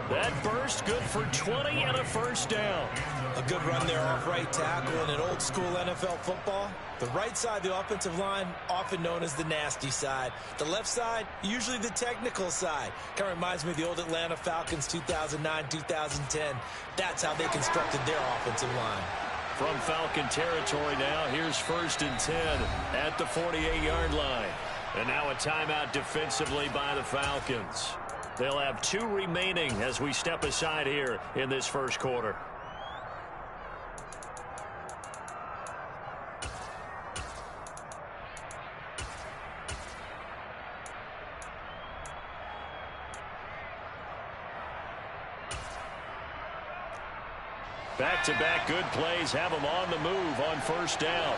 That burst good for 20 and a first down. A good run there off right tackle in an old school NFL football. The right side of the offensive line, often known as the nasty side. The left side, usually the technical side. Kind of reminds me of the old Atlanta Falcons 2009-2010. That's how they constructed their offensive line. From Falcon territory now, here's 1st and 10 at the 48-yard line. And now a timeout defensively by the Falcons. They'll have 2 remaining as we step aside here in this first quarter. Back-to-back good plays have them on the move on first down.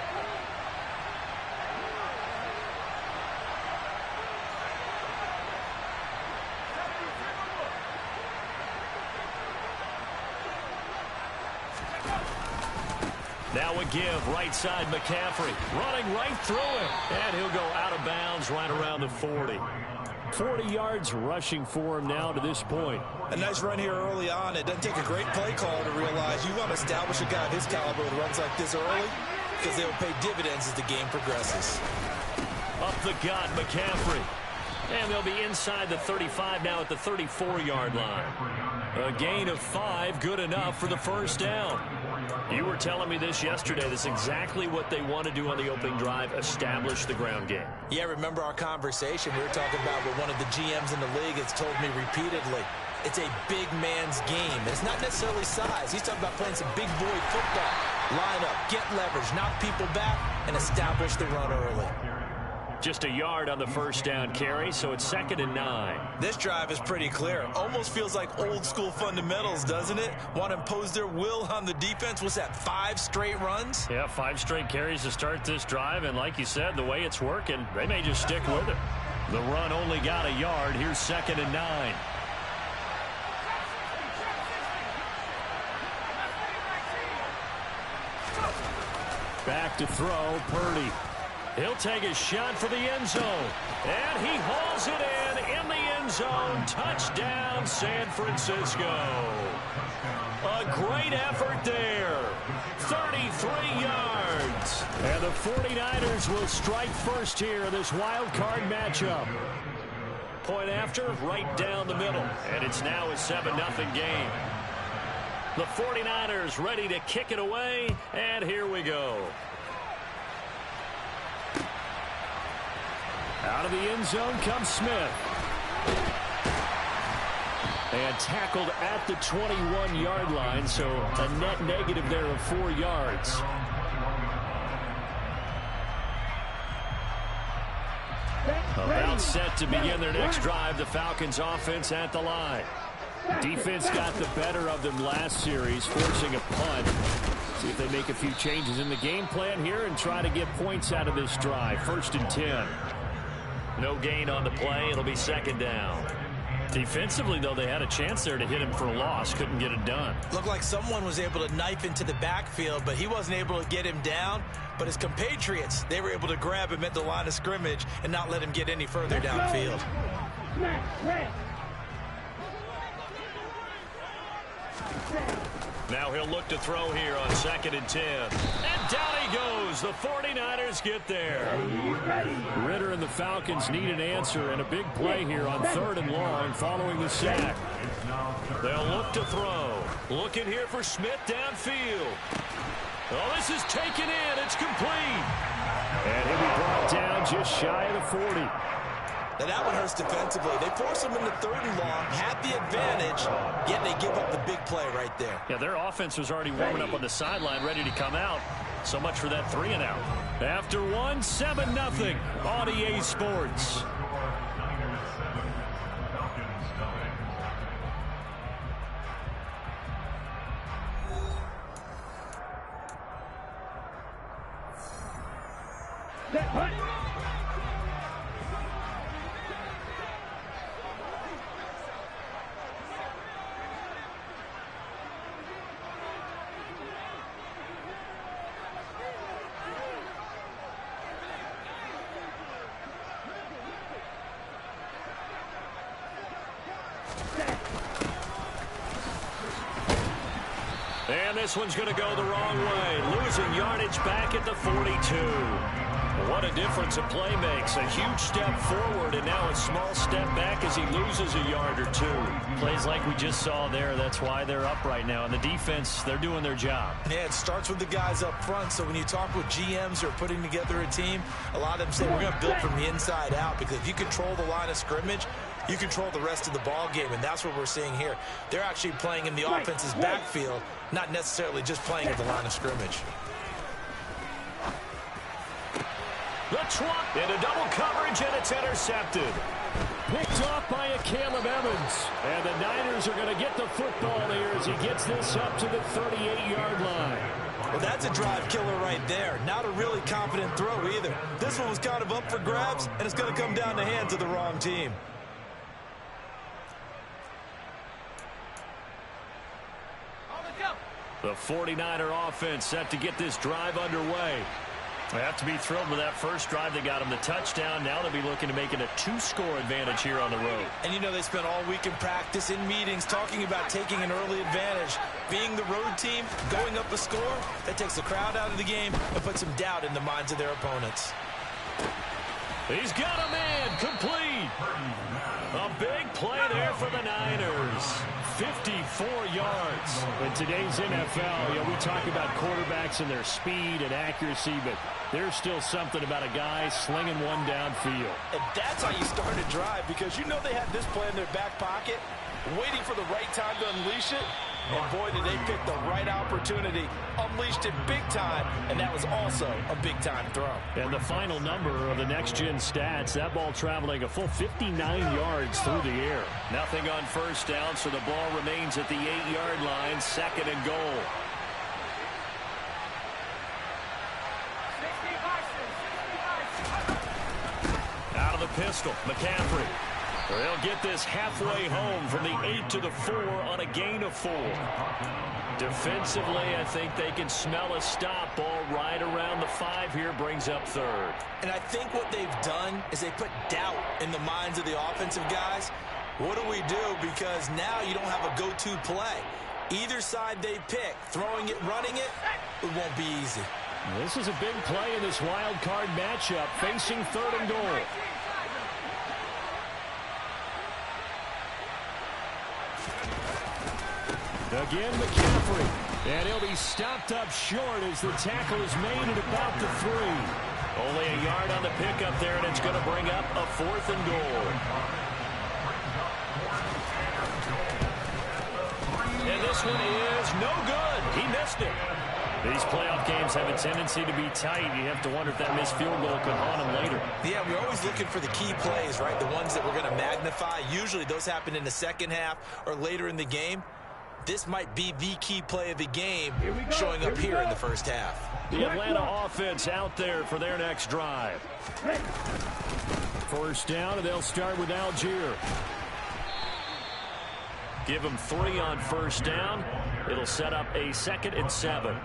Now a give, right side McCaffrey, running right through him. And he'll go out of bounds right around the 40. 40 yards rushing for him now to this point. A nice run here early on. It doesn't take a great play caller to realize you want to establish a guy of his caliber with runs like this early because they will pay dividends as the game progresses. Up the gut, McCaffrey. And they'll be inside the 35 now at the 34-yard line. A gain of 5, good enough for the first down. You were telling me this yesterday. This is exactly what they want to do on the opening drive, establish the ground game. Yeah, remember our conversation? We were talking about what one of the GMs in the league has told me repeatedly. It's a big man's game. And it's not necessarily size. He's talking about playing some big boy football. Line up, get leverage, knock people back, and establish the run early. Just a yard on the first down carry, so it's 2nd and 9. This drive is pretty clear. Almost feels like old school fundamentals, doesn't it? Want to impose their will on the defense. What's that, 5 straight runs? Yeah, 5 straight carries to start this drive, and like you said, the way it's working, they may just stick with it. The run only got a yard. Here's 2nd and 9. Back to throw, Purdy. He'll take a shot for the end zone. And he hauls it in the end zone. Touchdown, San Francisco. A great effort there. 33 yards. And the 49ers will strike first here in this wild card matchup. Point after, right down the middle. And it's now a 7-0 game. The 49ers ready to kick it away. And here we go. Out of the end zone comes Smith. And tackled at the 21-yard line, so a net negative there of 4 yards. About set to begin their next drive, the Falcons offense at the line. Defense got the better of them last series, forcing a punt. See if they make a few changes in the game plan here and try to get points out of this drive. 1st and 10. No gain on the play. It'll be 2nd down. Defensively, though, they had a chance there to hit him for a loss. Couldn't get it done. Looked like someone was able to knife into the backfield, but he wasn't able to get him down. But his compatriots, they were able to grab him at the line of scrimmage and not let him get any further downfield. Now he'll look to throw here on 2nd and 10. And down he goes. The 49ers get there. Ritter and the Falcons need an answer and a big play here on 3rd and long following the sack. They'll look to throw. Looking here for Smith downfield. Oh, this is taken in. It's complete. And he'll be brought down just shy of the 40. Now that one hurts defensively. They force him into 3rd and long, had the advantage, yet they give up the big play right there. Yeah, their offense was already warming up on the sideline, ready to come out. So much for that 3 and out. After one, 7-0 on EA Sports. And this one's going to go the wrong way. Losing yardage back at the 42. What a difference a play makes. A huge step forward and now a small step back as he loses a yard or 2. Plays like we just saw there. That's why they're up right now. And the defense, they're doing their job. Yeah, it starts with the guys up front. So when you talk with GMs who are putting together a team, a lot of them say we're going to build from the inside out, because if you control the line of scrimmage, you control the rest of the ball game, and that's what we're seeing here. They're actually playing in the offense's backfield, not necessarily just playing at the line of scrimmage. The trump into double coverage, and it's intercepted. Picked off by a Caleb Evans. And the Niners are going to get the football here as he gets this up to the 38-yard line. Well, that's a drive killer right there. Not a really confident throw either. This one was kind of up for grabs, and it's going to come down the hands of the wrong team. The 49er offense set to get this drive underway. They have to be thrilled with that first drive. They got him the touchdown. Now they'll be looking to make it a 2-score advantage here on the road. And you know they spent all week in practice, in meetings, talking about taking an early advantage. Being the road team, going up a score, that takes the crowd out of the game and puts some doubt in the minds of their opponents. He's got a man complete. A big play there for the Niners. 54 yards. In today's NFL, we talk about quarterbacks and their speed and accuracy, but there's still something about a guy slinging one downfield. And that's how you start a drive, because you know they had this play in their back pocket, waiting for the right time to unleash it. And boy, did they pick the right opportunity. Unleashed it big time, and that was also a big-time throw. And the final number of the next-gen stats, that ball traveling a full 59 yards through the air. Nothing on first down, so the ball remains at the 8-yard line, 2nd and goal. Out of the pistol, McCaffrey. They'll get this halfway home from the 8 to the 4 on a gain of 4. Defensively, I think they can smell a stop. Ball right around the 5 here, brings up 3rd. And I think what they've done is they put doubt in the minds of the offensive guys. What do we do? Because now you don't have a go-to play. Either side they pick, throwing it, running it, it won't be easy. This is a big play in this wild card matchup, facing 3rd and goal. Again, McCaffrey. And he'll be stopped up short as the tackle is made at about the 3. Only a yard on the pickup there, and it's going to bring up a 4th and goal. And this one is no good. He missed it. These playoff games have a tendency to be tight. You have to wonder if that missed field goal could haunt him later. Yeah, we're always looking for the key plays, right? The ones that we're going to magnify. Usually those happen in the second half or later in the game. This might be the key play of the game showing up here in the first half. The Atlanta offense out there for their next drive. First down, and they'll start with Algier. Give them 3 on first down. It'll set up a 2nd and 7.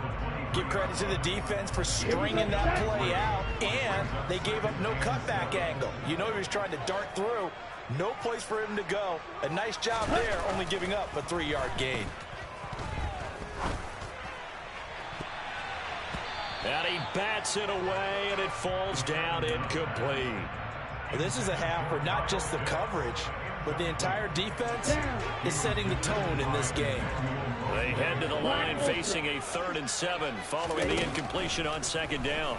Give credit to the defense for stringing that play out, and they gave up no cutback angle. You know he was trying to dart through. No place for him to go. A nice job there, only giving up a 3-yard gain. And he bats it away, and it falls down incomplete. Well, this is a half where not just the coverage, but the entire defense is setting the tone in this game. They head to the line facing a 3rd and 7 following the incompletion on 2nd down.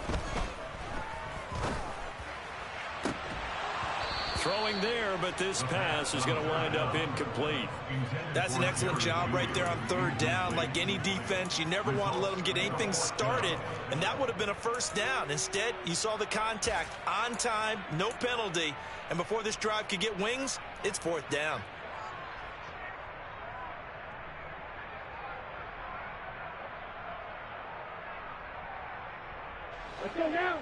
Throwing there, but this pass is going to wind up incomplete. That's an excellent job right there on 3rd down. Like any defense, you never want to let them get anything started, and that would have been a first down. Instead, you saw the contact on time, no penalty, and before this drive could get wings, it's 4th down. Let's go now.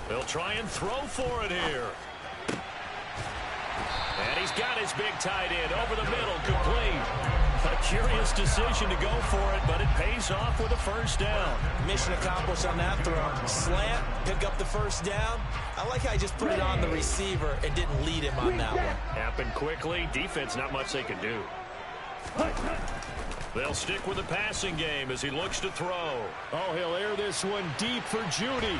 They'll try and throw for it here. And he's got his big tight end over the middle, complete. A curious decision to go for it, but it pays off with a first down. Mission accomplished on that throw. Slant, pick up the first down. I like how he just put it on the receiver and didn't lead him on that one. Happened quickly. Defense, not much they can do. They'll stick with the passing game as he looks to throw. Oh, he'll air this one deep for Judy.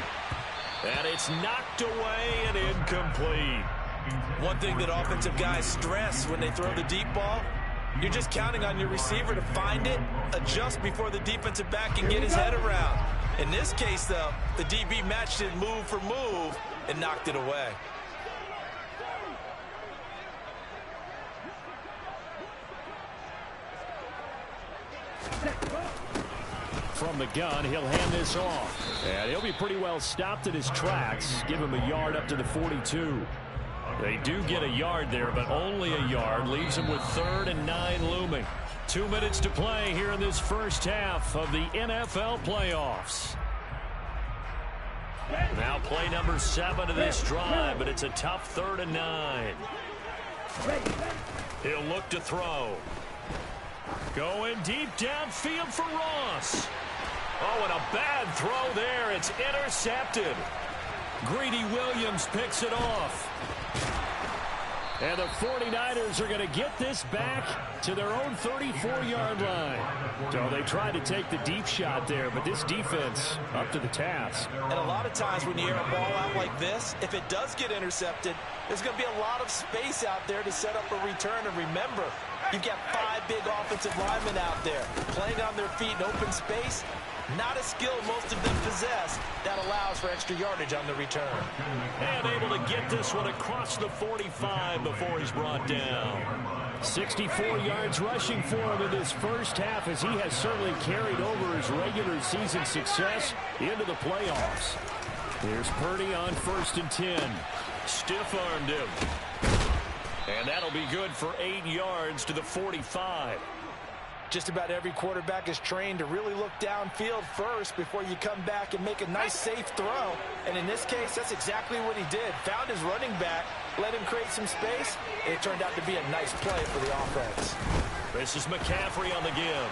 And it's knocked away and incomplete. One thing that offensive guys stress when they throw the deep ball, you're just counting on your receiver to find it, adjust before the defensive back can get his head around. In this case, though, the DB matched it move for move and knocked it away. From from the gun. He'll hand this off. And he'll be pretty well stopped in his tracks. Give him a yard up to the 42. They do get a yard there, but only a yard. Leaves them with 3rd and 9 looming. 2 minutes to play here in this first half of the NFL playoffs. Now play number 7 of this drive, but it's a tough 3rd and 9. He'll look to throw. Going deep downfield for Ross. Oh, and a bad throw there. It's intercepted. Greedy Williams picks it off. And the 49ers are going to get this back to their own 34-yard line. So they tried to take the deep shot there, but this defense up to the task. And a lot of times when you air a ball out like this, if it does get intercepted, there's going to be a lot of space out there to set up a return. And remember, you've got 5 big offensive linemen out there playing on their feet in open space. Not a skill most of them possess that allows for extra yardage on the return. And able to get this one across the 45 before he's brought down. 64 yards rushing for him in this first half, as he has certainly carried over his regular season success into the playoffs. Here's Purdy on 1st and 10. Stiff-armed him. And that'll be good for 8 yards to the 45. Just about every quarterback is trained to really look downfield first before you come back and make a nice, safe throw. And in this case, that's exactly what he did. Found his running back, let him create some space. It turned out to be a nice play for the offense. This is McCaffrey on the give.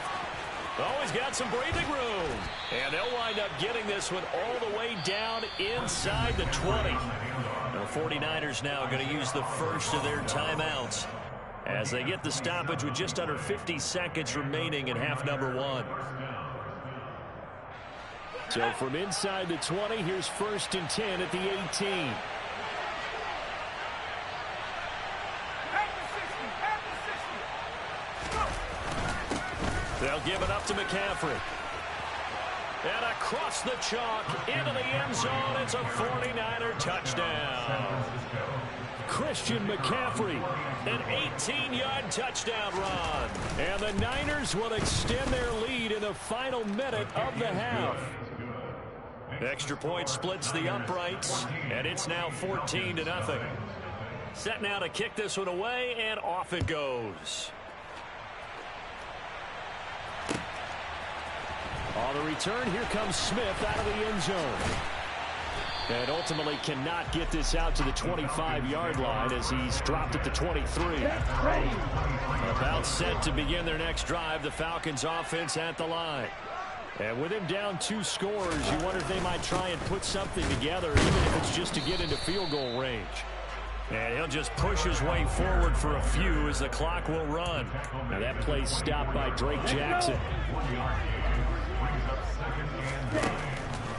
Oh, he's got some breathing room. And they'll wind up getting this one all the way down inside the 20. The 49ers now going to use the first of their timeouts as they get the stoppage with just under 50 seconds remaining in half number 1. So from inside the 20, here's 1st and 10 at the 18. They'll give it up to McCaffrey. And across the chalk into the end zone. It's a 49er touchdown. Christian McCaffrey, an 18-yard touchdown run. And the Niners will extend their lead in the final minute of the half. Extra point splits the uprights, and it's now 14-0. Set now to kick this one away, and off it goes. On the return, here comes Smith out of the end zone. And ultimately cannot get this out to the 25-yard line as he's dropped at the 23. About set to begin their next drive, the Falcons offense at the line. And with him down 2 scores, you wonder if they might try and put something together, even if it's just to get into field goal range. And he'll just push his way forward for a few as the clock will run. Now that play's stopped by Drake Jackson.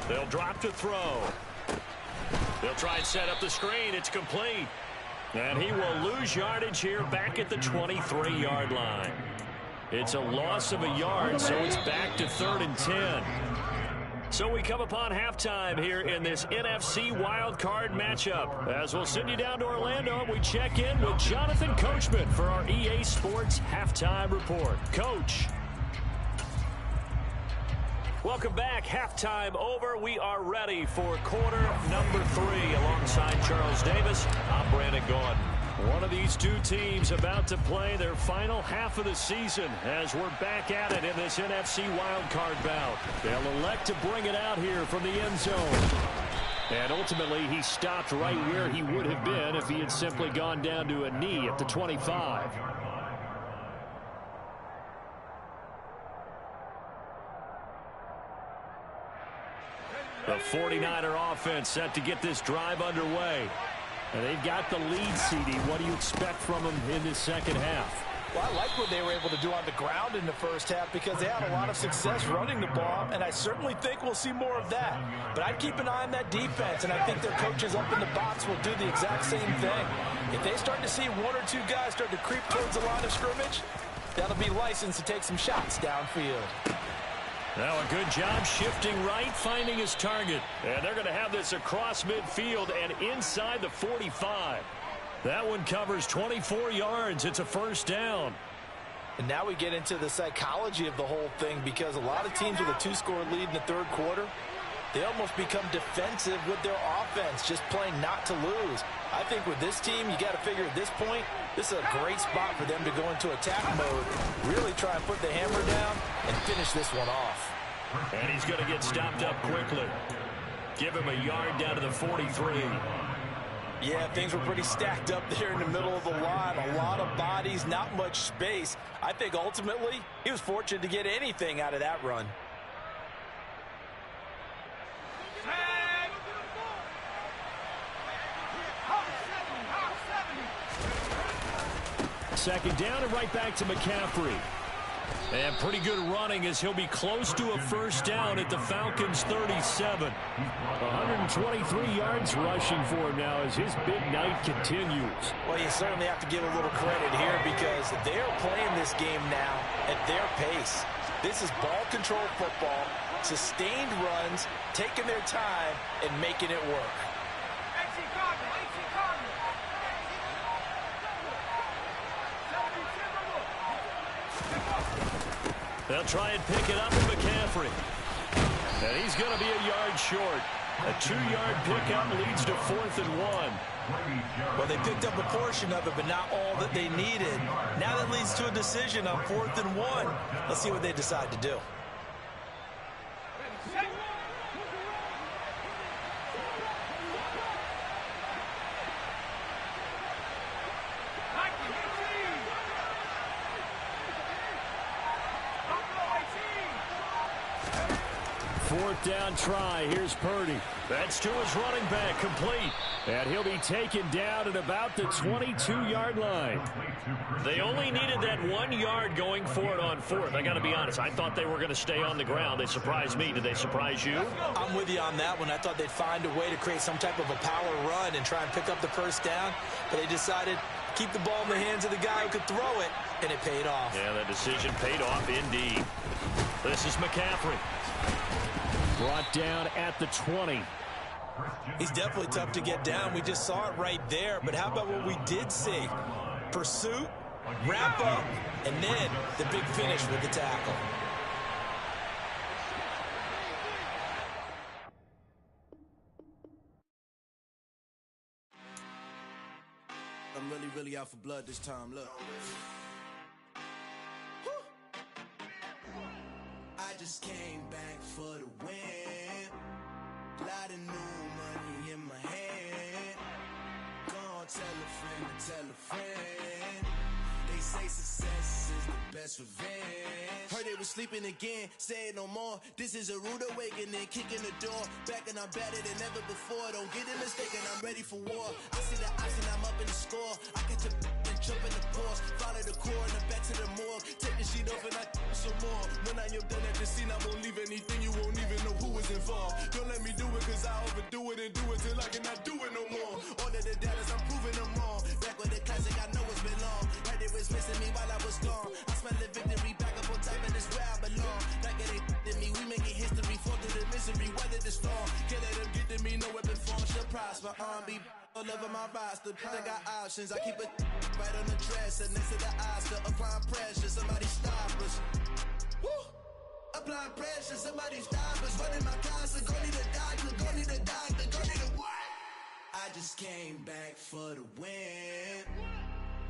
They'll drop to throw. They'll try and set up the screen. It's complete. And he will lose yardage here back at the 23-yard line. It's a loss of a yard, so it's back to 3rd and 10. So we come upon halftime here in this NFC wildcard matchup. As we'll send you down to Orlando, we check in with Jonathan Coachman for our EA Sports Halftime Report. Coach. Welcome back. Halftime over. We are ready for quarter number 3 alongside Charles Davis. I'm Brandon Gaudin. One of these two teams about to play their final half of the season as we're back at it in this NFC wildcard bout. They'll elect to bring it out here from the end zone. And ultimately, he stopped right where he would have been if he had simply gone down to a knee at the 25. The 49er offense set to get this drive underway. And they've got the lead, CD. What do you expect from them in this second half? Well, I like what they were able to do on the ground in the first half because they had a lot of success running the ball, and I certainly think we'll see more of that. But I'd keep an eye on that defense, and I think their coaches up in the box will do the exact same thing. If they start to see 1 or 2 guys start to creep towards the line of scrimmage, that'll be licensed to take some shots downfield. Now a good job shifting right, finding his target. And they're going to have this across midfield and inside the 45. That one covers 24 yards. It's a first down. And now we get into the psychology of the whole thing, because a lot of teams with a 2-score lead in the third quarter, they almost become defensive with their offense, just playing not to lose. I think with this team, you got to figure at this point, this is a great spot for them to go into attack mode, really try and put the hammer down and finish this one off. And he's going to get stopped up quickly. Give him a yard down to the 43. Yeah, things were pretty stacked up there in the middle of the line. A lot of bodies, not much space. I think ultimately he was fortunate to get anything out of that run. Second down and right back to McCaffrey. And pretty good running as he'll be close to a first down at the Falcons' 37. 123 yards rushing for him now as his big night continues. Well, you certainly have to give a little credit here because they're playing this game now at their pace. This is ball control football, sustained runs, taking their time and making it work. They'll try and pick it up with McCaffrey. And he's going to be a yard short. A 2-yard pickup leads to 4th and 1. Well, they picked up a portion of it, but not all that they needed. Now that leads to a decision on 4th and 1. Let's see what they decide to do. Fourth down try. Here's Purdy. That's to his running back, complete. And he'll be taken down at about the 22-yard line. They only needed that 1 yard going for it on fourth. I got to be honest, I thought they were going to stay on the ground. They surprised me. Did they surprise you? I'm with you on that one. I thought they'd find a way to create some type of a power run and try and pick up the first down, but they decided to keep the ball in the hands of the guy who could throw it, and it paid off. Yeah, that decision paid off indeed. This is McCaffrey. Brought down at the 20. He's definitely tough to get down. We just saw it right there. But how about what we did see? Pursuit, wrap up, and then the big finish with the tackle. I'm really out for blood this time. Look. I just came back for the win. Lot of new money in my hand. Gonna tell a friend to tell a friend. They say success is the best revenge. Heard they was sleeping again, say it no more. This is a rude awakening, kicking the door. Back and I'm better than ever before. Don't get it mistaken, I'm ready for war. I see the option, I'm up in the score. I get to and jump in the course. Follow the core and then back to the morgue. Take the sheet off and I some more. When I am done at the scene, I won't leave anything. You won't even know who was involved. Don't let me do it cause I overdo it and do it till I cannot do it no more. All of the dallas, I'm proving them wrong. Back with the classic, I know it's been long. Heard they was missing me while I was gone. I smell the victory back up on top and it's where I belong. Like it ain't to me, we making history. Fall through the misery, weather the storm. Can't let them get to me, no weapon form shall prosper. R&B all over my roster. I got options, I keep it right on the dresser. Next to the Oscar, applying pressure. Somebody stop us. Woo! Applying pressure, somebody stop us. Running my casa, go need a doctor, go need a doctor, go need a what? I just came back for the win.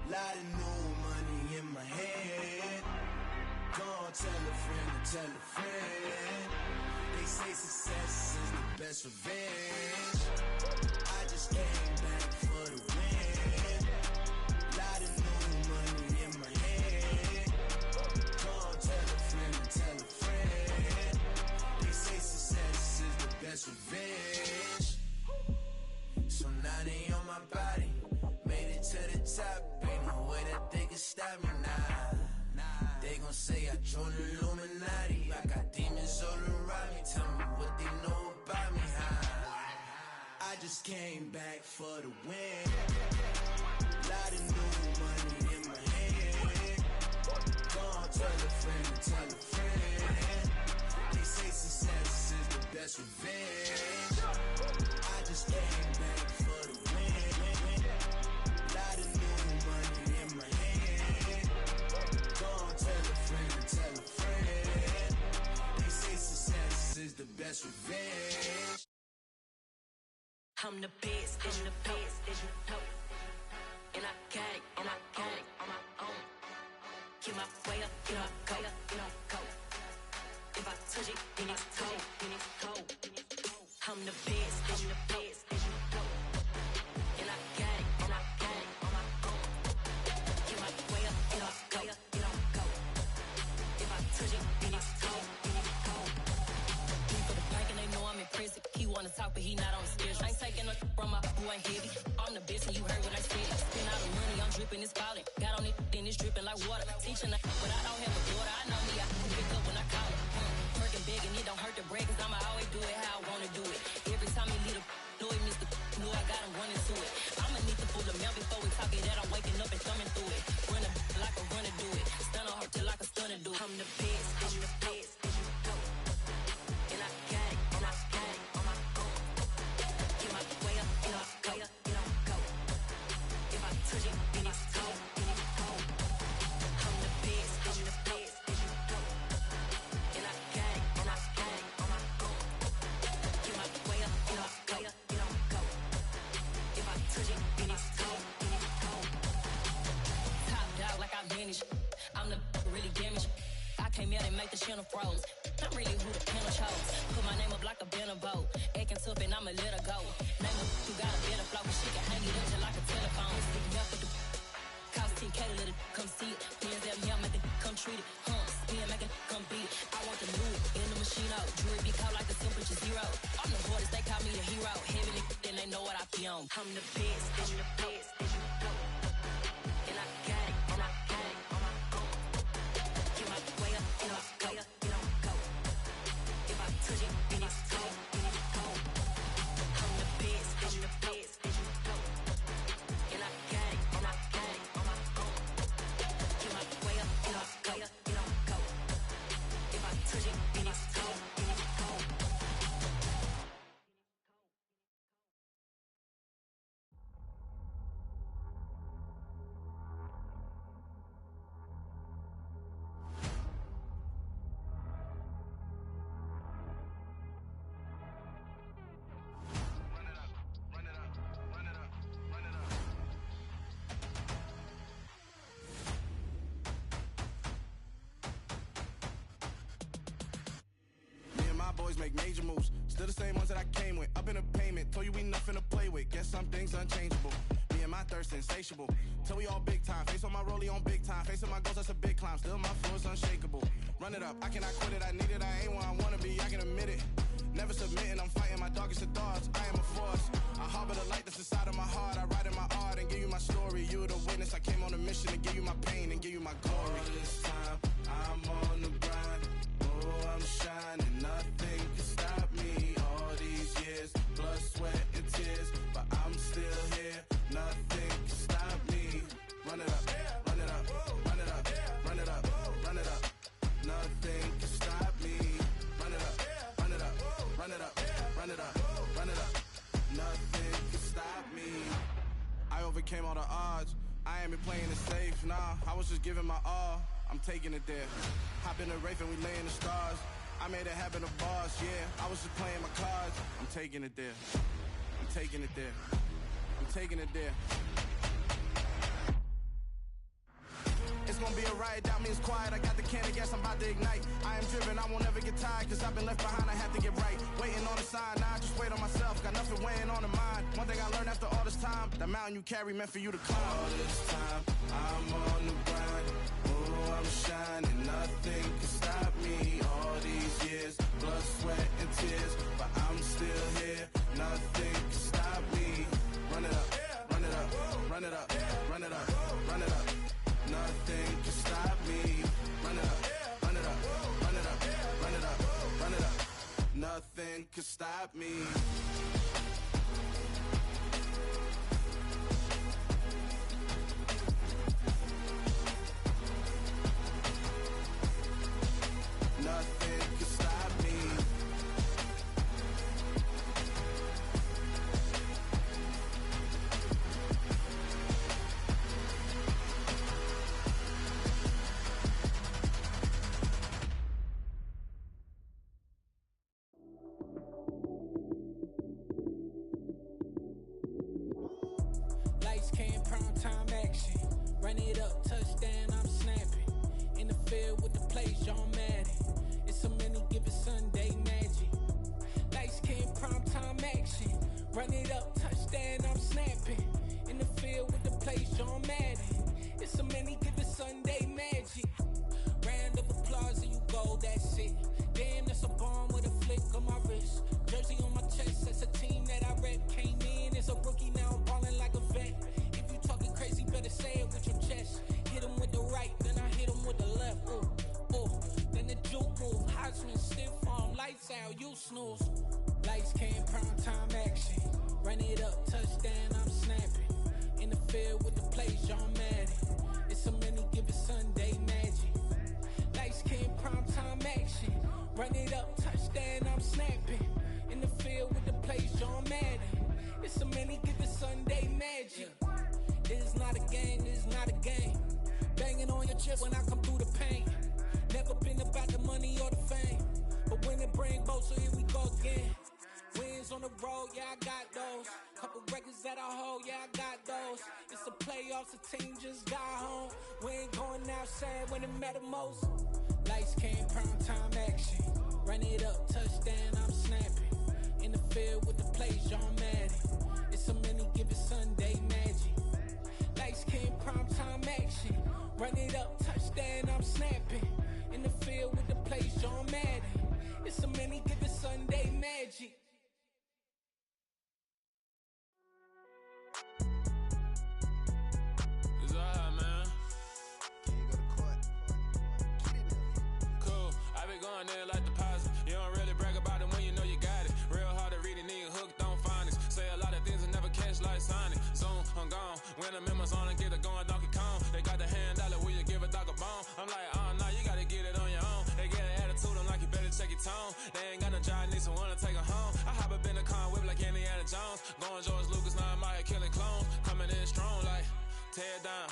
Lot of new money in my hand. Gonna tell a friend to tell a friend. They say success is the best revenge. I just came back for the win. Lot of new money in my hand. Gonna tell a friend to tell a friend. They say success is the best revenge. So now they on my body. Made it to the top. Ain't no way that they can stop me now. They gon' say I joined the Illuminati. I got demons all around me. Tell me what they know about me, I just came back for the win. Lot of new money in my hand. Gonna tell a friend to tell a friend. They say success is the best revenge. I just came back for the win. Lot of new money in my hand. Gonna I'm the best, I'm the best, as you know. And I got it, and I got it on my own. Get my way up, get my go, go. If I touch it, then it's cold, then it's cold. I'm the best, I'm the best, as you know. And I got it, and I got it on my own. Get my way up, get my go, go. If I touch it, then it's cold, then it's cold. He for the bank and they know I'm impressive. He wanna talk, but he not on the schedule. I ain't taking no from my boy ain't heavy. I'm the best and you heard what I said. Spend all the money, I'm dripping, it's falling. Got on it, then it's dripping like water. Teaching that, but I don't have a daughter. I know me, I can pick up when I call it. Working big and it don't hurt the break, cause I'ma always do it how I wanna do it. Every time he lead a know he missed the know I got him running to it. I'ma need the full amount before we talk it that I'm waking up and thumbing through it. Run a like a runner do it. Stun on her till like a stunner do it. I'm the best, I'm the best, as you know. And I got it, and I got it on my own. Get my way up, get my go, go. If I touch it, then it's cold, then it's cold. I'm the best, I'm the best, as you know. And I got it, and I got it on my own. Get my way up, get my go, go. If I touch it, then it's cold, then it's cold. Top dog like I vanished. I'm the really damaged. I came out and make the channel froze. I'm really who the panel chose. Put my name up like a banner boat. Acting tough and I'ma let her go. Name her who got a better flow. She can hang it up just like a telephone. Stick me up with the cost 10K to let it come see it. Hands at me, I make it come treat it. Spin, make it come beat it. I want the new in the machine out. Jewelry be caught like the temperature zero. I'm the hardest, they call me the hero. Heavy then they know what I be on. I'm the best, I'm the best, as you know. And I got it, and I got it on my own. Get my way up, get my go, go. If I touch it, then it's cold, then it's cold. I'm the best, as you know. And I got it, and I got it on my own. Get my way up, get my go, go. If I touch it, then it's cold, then it's cold. Boys make major moves, still the same ones that I came with. Up in a payment, told you we nothing to play with. Guess some things unchangeable. Me and my thirst insatiable. Till we all big time. Face on my rollie on big time. Facing my goals, that's a big climb. Still my flow is unshakable. Run it up, I cannot quit it. I need it, I ain't where I wanna be. I can admit it. Never submitting, I'm fighting my darkest of thoughts. I am a force. I harbor the light that's inside of my heart. I write in my art and give you my story. You are the witness. I came on a mission to give you my pain and give you my glory. All this time, I'm on the grind. Oh, I'm shining. Nothing can stop me. All these years, blood, sweat, and tears. But I'm still here. Nothing can stop me. Run it up, run it up, run it up, run it up, run it up. Nothing can stop me. Run it up, run it up, run it up, run it up, run it up. Nothing can stop me. I overcame all the odds. I ain't been playing it safe, nah. I was just giving my all. I'm taking it there. Hop in the Wraith and we lay in the stars. I made it happen to bars, yeah. I was just playing my cards. I'm taking it there. I'm taking it there. I'm taking it there. It's gonna be a riot, doubt me it's quiet. I got the can of gas, I'm about to ignite. I am driven, I won't ever get tired. Cause I've been left behind, I have to get right. Waiting on the sign, now I just wait on myself. Got nothing weighing on the mind. One thing I learned after all this time, that mountain you carry meant for you to climb. All this time, I'm on the grind. Oh, I'm shining, nothing can stop me. All these years, blood, sweat, and tears. But I'm still here, nothing can stop me. Run it up, run it up, run it up, run it up, run it up. Nothing can stop me. Run it up, run it up, run it up, run it up, run it up. Nothing can stop me. Nothing can stop me. it up, touchdown, I'm snapping. In the field with the plays, John Madden. It's a many given Sunday magic. Lights came prime time action. Run it up, touchdown, I'm snapping. In the field with the plays, John Madden. It's a many given Sunday magic. Round of applause and you go, that's it. Damn, that's a bomb with a flick on my wrist. Jersey on my chest, that's a team that I rep. Came in as a rookie, now I'm ballin' like a vet. If you talking crazy, better say it with your chest. Hit him with the right, then I hit him with the left. Then the juke move, Heisman, stiff arm, lights out, you snooze. Lights came, prime time action. Run it up, touchdown, I'm snapping. In the field with the plays, John Madden. It's a many given Sunday magic. Lights came, prime time action. Run it up, touchdown, I'm snapping. In the field with the plays, John Madden. It's a many given Sunday magic. This is not a game, this is not a game. Banging on your chest when I come through the pain. Never been about the money or the fame. But when it bring both, so here we go again. Wins on the road, yeah, I got those. Couple records that I hold, yeah, I got those. It's the playoffs, the team just got home. We ain't going outside when it matter most. Lights came, prime time action. Run it up, touchdown, I'm snapping. In the field with the plays, John Madden. It's a many given Sunday magic. Lights came, prime time action. Run it up, touchdown, I'm snapping. In the field with the plays, John Madden. It's a many given Sunday magic. It's alright, man. Cool. I be going there like deposit. You don't really brag about it when you know you got it. Real hard to read a nigga hooked on phonics. Say a lot of things and never catch like Sonic. Zoom, I'm gone. When I'm in my zone and get it going Donkey Kong. They got the hand dollar, will you give a dog a bone? I'm like, oh no, you gotta get it on your own. They get an attitude, I'm like, you better check your tone. They ain't got no job, need someone to take her home. I hop up in the car, whip like Indiana Jones. Going George Lucas, now I'm out here killing clones. Coming in strong like, tear down,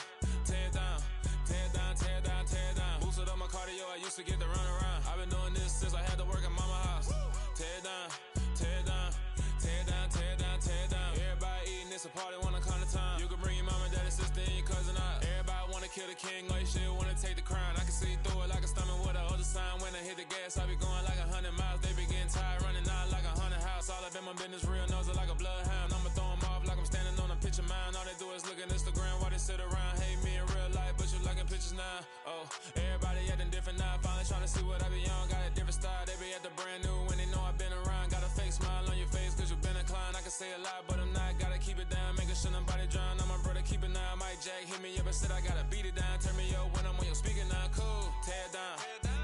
tear down, tear down, tear down, tear down. Boosted up my cardio, I used to get to run around. I've been doing this since I had to work at mama house. Tear down, tear down, tear down, tear down, tear down. Everybody eating, it's a party, wanna come to time. You can bring your mama, daddy, sister, and your cousin out. Everybody wanna kill the king, or you shit wanna take the crown. I can see through it like a stomach with a other sign. When I hit the gas, I be going like 100 miles. They be getting tired, running out like 100 house. All up in my business, real nose like a bloodhound. I'ma throw them off like I'm standing on a picture mound. All they do is look at Instagram while they sit around. Hate me in real life, but you liking pictures now. Oh, everybody acting different now. Finally trying to see what I be on. Got a different style, they be at the brand new when they know I've been around. Got a fake smile on your face cause you been inclined. I can say a lot, but I'm not. Gotta keep it down, making sure nobody drown. I'm my brother, keep it now. Mike Jack hit me up and said I gotta beat it down. Turn me up when I'm on your speaker now. Cool, tear down,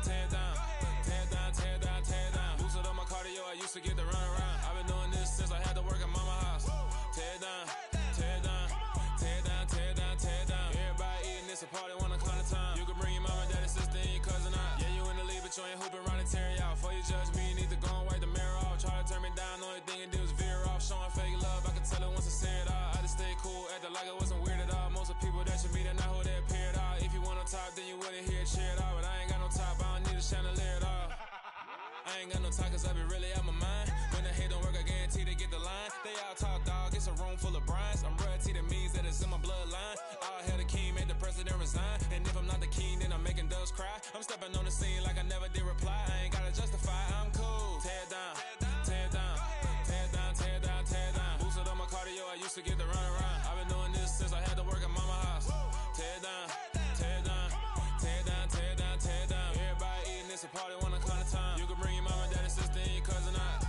tear down, tear down, tear down, tear down. Boosted up my cardio, I used to get to run around. I've been doing this since I had to work at mama house. Tear down, tear down, tear down, tear down, tear down. Everybody eating, it's a party, wanna come to time. You can bring your mama, daddy, sister, and your cousin out. Yeah, you in the league, but you ain't hooping around and tearing out. Before you judge me, you need to go and wipe the mirror off. Try to turn me down, the only thing it did was veer off. Showing fake love, I can tell it once I say it all. I just stay cool, acting like it wasn't weird at all. Most of the people that you meet are not who they appear at all. If you want on top, then you wouldn't hear it cheer at all. But I ain't got no top, I don't need a chandelier at all. I ain't got no talk cause I be really out my mind. When the hate don't work, I guarantee they get the line. They all talk dog, it's a room full of brinds. I'm royalty, that means that it's in my bloodline. All hell the king, made the president resign. And if I'm not the king, then I'm making doves cry. I'm stepping on the scene like I never did reply. I ain't gotta justify, I'm cool. Tear down, tear down, tear down, tear down, tear down. Boosted up my cardio, I used to get to run around. I've been doing this since I had to work at mama house. Tear down, tear down, tear down, tear down, tear down. Everybody eating, it's a party, wanna come to time. You can bring your mama, daddy, sister, and your cousin out.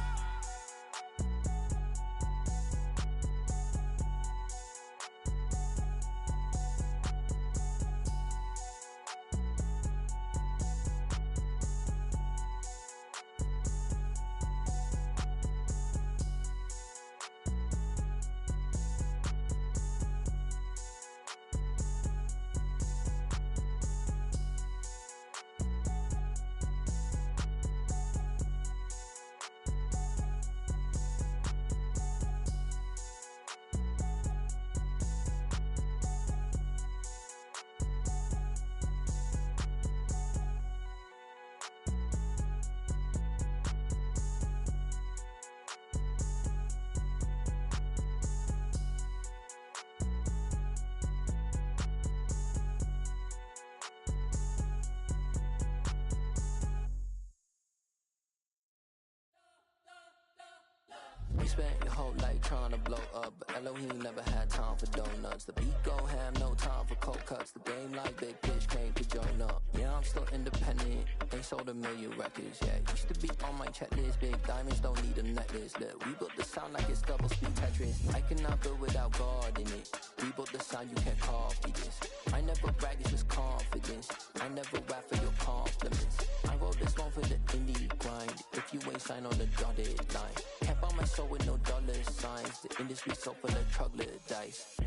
spent your whole life trying to blow up, but Elohim never had time for donuts. The beat go ham, no time for cold cuts. The game like Big Fish came to join up. Yeah, I'm still independent, ain't sold a million records yet. Used to be on my checklist, big diamonds don't need a necklace. Look, we built the sound like it's double speed Tetris. I cannot build without God in it. We built the sound, you can't copy this. I never brag, it's just confidence. I never rap for your compliments. I wrote this one for the indie grind. If you ain't signed on the dotted line, can't buy my soul with no dollar signs. The industry so full of troglodytes.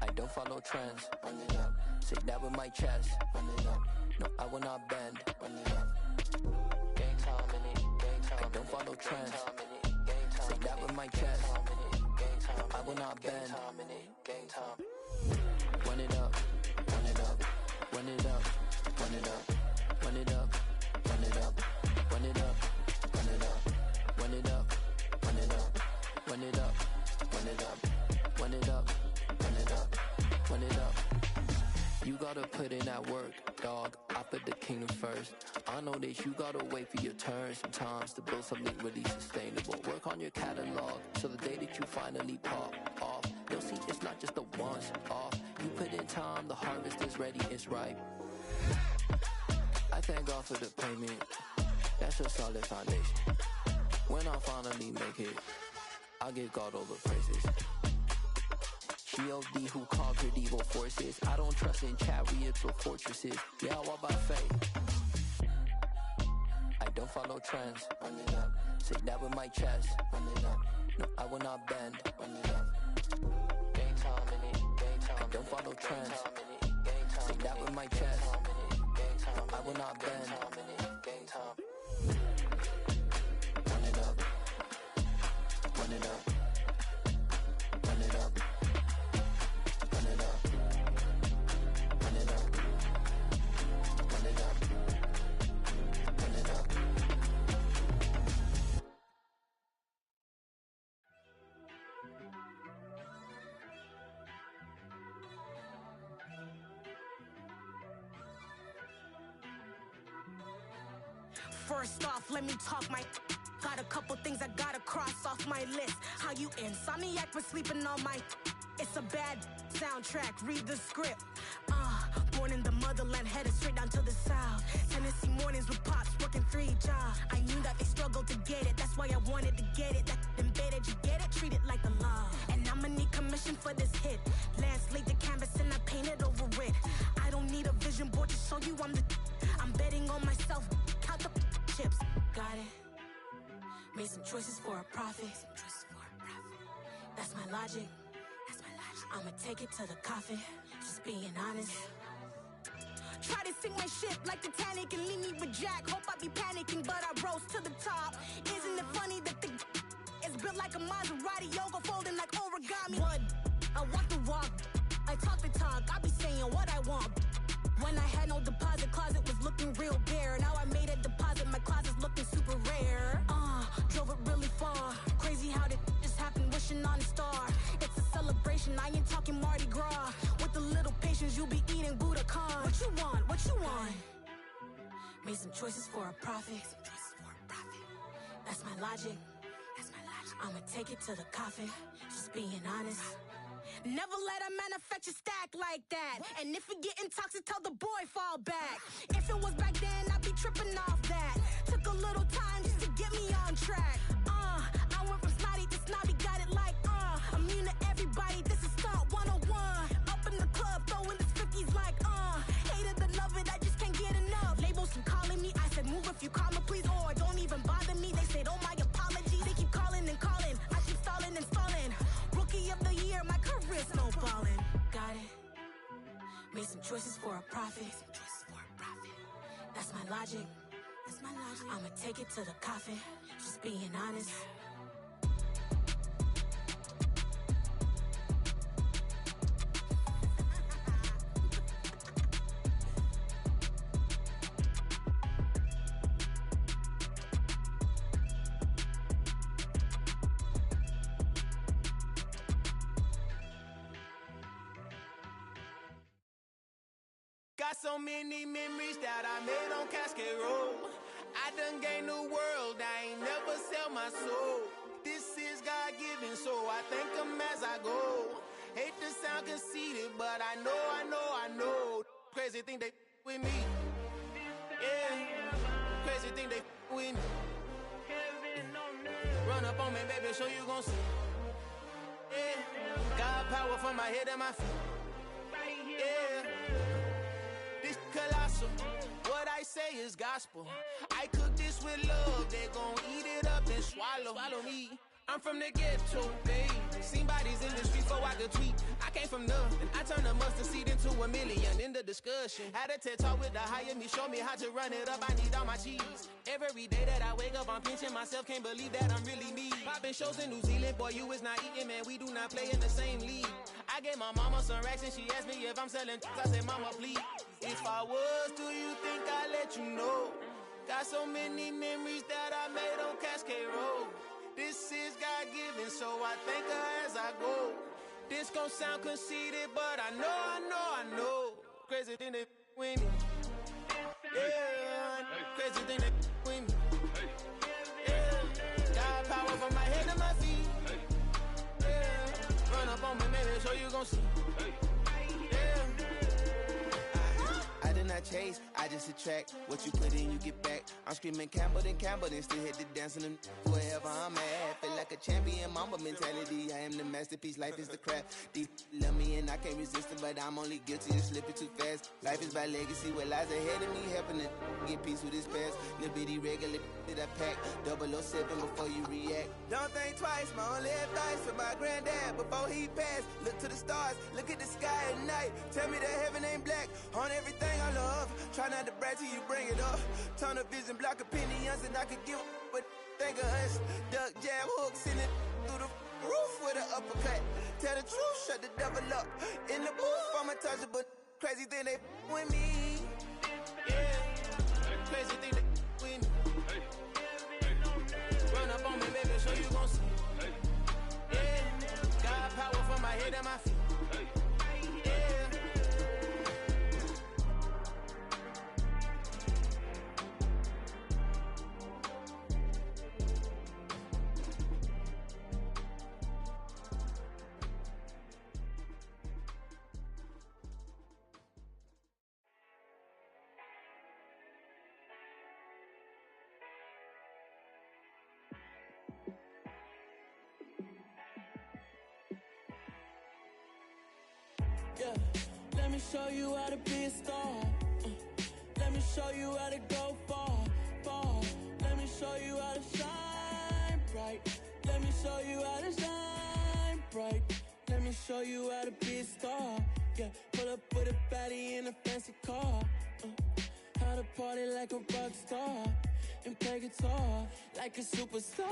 I don't follow trends. Run it up. Say that with my chest. Run it up. No, I will not bend. Run it up. Gang time in it. Gang time. I don't follow trends. Say that with my chest. I will not bend. Gang time. Run it up. Run it up. Run it up. Run it up. Run it up. Run it up. Run it up. Run it up. Run it up. Run it up. Run it up. Run it up. Run it up. Run it up. Run it up. You gotta put in that work, dog. I put the kingdom first. I know that you gotta wait for your turn sometimes to build something really sustainable. Work on your catalog, so the day that you finally pop off, you'll see it's not just a once off. You put in time, the harvest is ready, it's ripe. I thank God for the payment. That's a solid foundation. When I finally make it, I'll give God all the praises. G.O.D. who conquered evil forces. I don't trust in chariots or fortresses. Yeah, I walk by faith. I don't follow trends. Run it up. Say that with my chest. Run it up. No, I will not bend. Run it up. Gang time in it. Gang time. I don't follow trends. Say that with my chest. I will not bend. Gang time. Run it up. Run it up. Run it up. Run it up. Run it up. Run it up. Run it up. First off, let me talk my. Got a couple things I gotta cross off my list. How you insomniac for sleeping on my. It's a bad soundtrack, read the script. Born in the motherland, headed straight down to the south. Tennessee mornings with pops, working 3 jobs. I knew that they struggled to get it, that's why I wanted to get it. That embedded, you get it, treat it like the law. And I'ma need commission for this hit. Lance laid the canvas and I painted over it. I don't need a vision board to show you I'm the. I'm betting on myself, count the chips. Got it. Made some choices for a profit. That's my logic. I'ma take it to the coffin. Just being honest. Try to sink my ship like Titanic and leave me with Jack. Hope I be panicking, but I rose to the top. Isn't it funny that the is built like a Maserati, yoga folding like origami? What? I walk the walk. I talk the talk. I be saying what I want. When I had no deposit, closet was looking real bare. Now I made a deposit, my closet's looking super rare. Drove it really far. Crazy how did just happen, wishing on a star. It's a celebration, I ain't talking Mardi Gras. With a little patience, you'll be eating Budokan. What you want? What you want? Made some choices for a profit. That's my logic. I'ma take it to the coffin. Just being honest. Never let a manufacture stack like that. And if it getting toxic, tell the boy fall back. If it was back then, I'd be tripping off that. Took a little time just to get me on track. I went from snotty to snobby, got it like immune to everybody, this is Stunt 101. Up in the club, throwing this 50s like hate it, love it, I just can't get enough. Labels keep calling me, I said move if you call me please, or don't even bother me. They said oh my apologies, they keep calling and calling. I keep stalling and stalling. Rookie of the year, my career's snowballing. Got it. Made some choices for a profit. That's my logic. I'ma take it to the coffin. Just being honest. Got so many memories that I made on Cascade Road. I done gained the world, I ain't never sell my soul. This giving, so I thank him as I go. Hate to sound conceited, but I know. Crazy thing they with me. Yeah, crazy thing they with me. Run up on me, baby, show you gon' see. Yeah, God power from my head and my feet. Yeah, this colossal. What I say is gospel. I cook this with love, they gon' eat it up and swallow me. I'm from the ghetto, babe. Seen bodies in the streets before I could tweet. I came from nothing. I turned a mustard seed into $1 million in the discussion. Had a TED talk with the higher me, show me how to run it up. I need all my cheese. Every day that I wake up, I'm pinching myself. Can't believe that I'm really me. Popping shows in New Zealand, boy, you is not eating, man. We do not play in the same league. I gave my mama some racks and she asked me if I'm selling. I said, mama, please. If I was, do you think I'd let you know? Got so many memories that I made on Cascade Road. This is God-given, so I thank her as I go. This gon' sound conceited, but I know. Crazy thing they with me. Yeah, crazy thing they with me. Yeah, God power from my head to my feet. Yeah, run up on me, maybe, so you gon' see. I did not chase, I just attract. What you put in, you get back. I'm screaming Campbell, then still hit the dancing and wherever I'm at. Feel like a champion, mamba mentality. I am the masterpiece, life is the craft. Deep love me and I can't resist it, but I'm only guilty of slipping too fast. Life is by legacy, what lies ahead of me, helping to get peace with this past. Little bitty regular that I pack, 007 before you react. Don't think twice, my only advice for my granddad before he passed. Look to the stars, look at the sky at night. Tell me that heaven ain't black on everything I love. Try not to brag till you bring it up. Tunnel vision, block opinions, and I could give but think of us. Duck, jab, hooks in it through the roof with an uppercut. Tell the truth, shut the devil up. In the booth, I'm untouchable. Crazy thing they with me. Yeah, crazy thing they with me. Run up on me, baby, so you gon' see. Yeah, God power from my head and my feet. Yeah, let me show you how to be a star. Let me show you how to go far. Let me show you how to shine bright. Let me show you how to shine bright. Let me show you how to be a star. Yeah, pull up with a baddie in a fancy car. How to party like a rock star and play guitar like a superstar.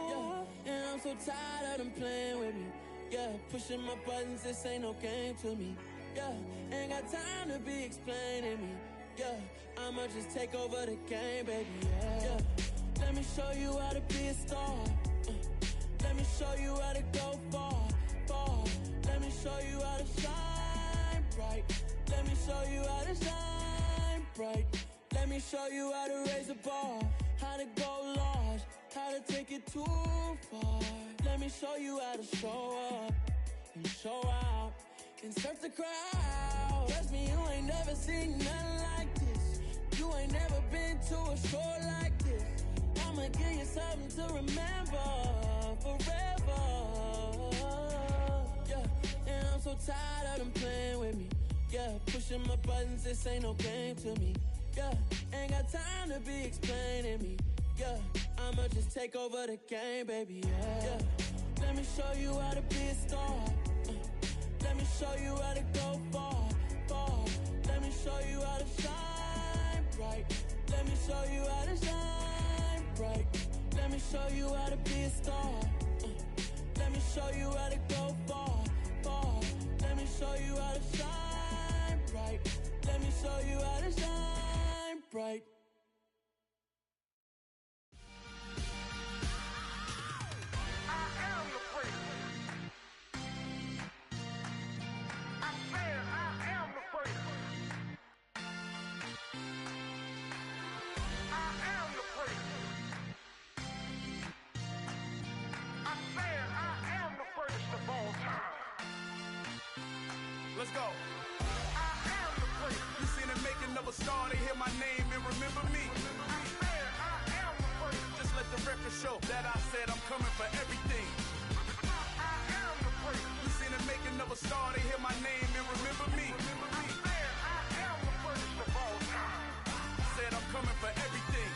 Yeah, and I'm so tired of them playing with me. Yeah, pushing my buttons, this ain't no game to me. Yeah, ain't got time to be explaining me. Yeah, I'ma just take over the game, baby. Yeah, let me show you how to be a star. Let me show you how to go far. Let me show you how to shine bright. Let me show you how to shine bright. Let me show you how to raise the bar, how to go large, how to take it too far. Let me show you how to show up and show out and surf the crowd. Trust me, you ain't never seen nothing like this. You ain't never been to a show like this. I'ma give you something to remember forever. Yeah, and I'm so tired of them playing with me. Yeah, pushing my buttons, this ain't no game to me. Yeah, ain't got time to be explaining me. Yeah, I'ma just take over the game, baby. Yeah, let me show you how to be a star. Let me show you how to go far. Let me show you how to shine bright. Let me show you how to shine bright. Let me show you how to be a star. Let me show you how to go far. Let me show you how to shine bright. Let me show you how to shine bright. I Let's go. You seen the making of a star, they hear my name and remember me. Just let the record show that I said I'm coming for everything. You seen the making of a star, they hear my name and remember me. Said I'm coming for everything.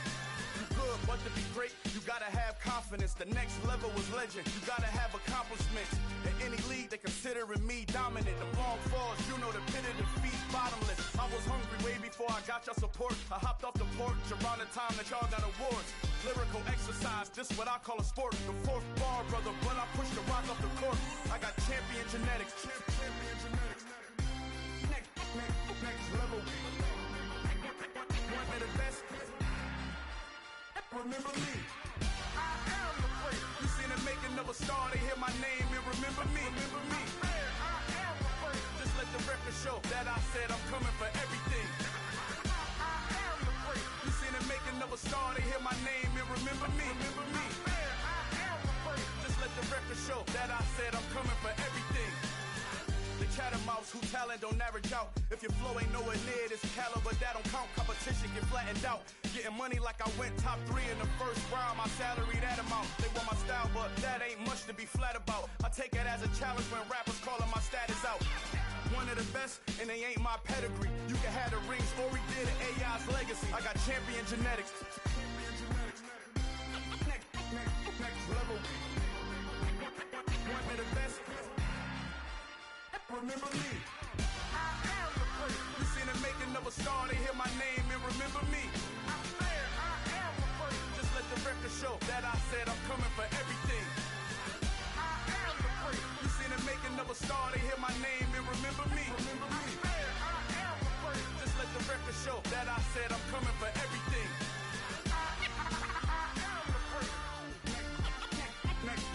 You good, but to be great, you gotta have confidence. The next level was legend. You gotta have accomplishments. In any league, they considering me dominant. The long falls, you know the pit of defeat, bottomless. I was hungry way before I got your support. I hopped off the porch around the time that y'all got awards. Lyrical exercise, this what I call a sport. The fourth bar, brother, when I push the rock off the court. I got champion genetics. Champion genetics. Next level. One of the best. Remember me. I am the place. You seen the making of a star, they hear my name and remember me. Remember me. I am the place. Just let the record show that I said I'm coming for everything. I am the place. You seen the making of a star, they hear my name and remember me. Remember me. I am the place. Just let the record show that I said I'm coming for everything. The catamounts who talent don't average out. If your flow ain't nowhere near this caliber, that don't count. Competition get flattened out. Getting money like I went top 3 in the first round. My salary that amount. They want my style, but that ain't much to be flat about. I take it as a challenge when rappers calling my status out. One of the best, and they ain't my pedigree. You can have the rings, or we did an AI's legacy. I got champion genetics. Next level. One of the best. Remember me. I am the place. You seen the making of a star, they hear my name and remember me. I am the place. Just let the record show that I said I'm coming for everything. I am the place. You seen the making of a star, they hear my name and remember me. Remember me. I am the place. Just let the record show that I said I'm coming for everything. I am the place. Next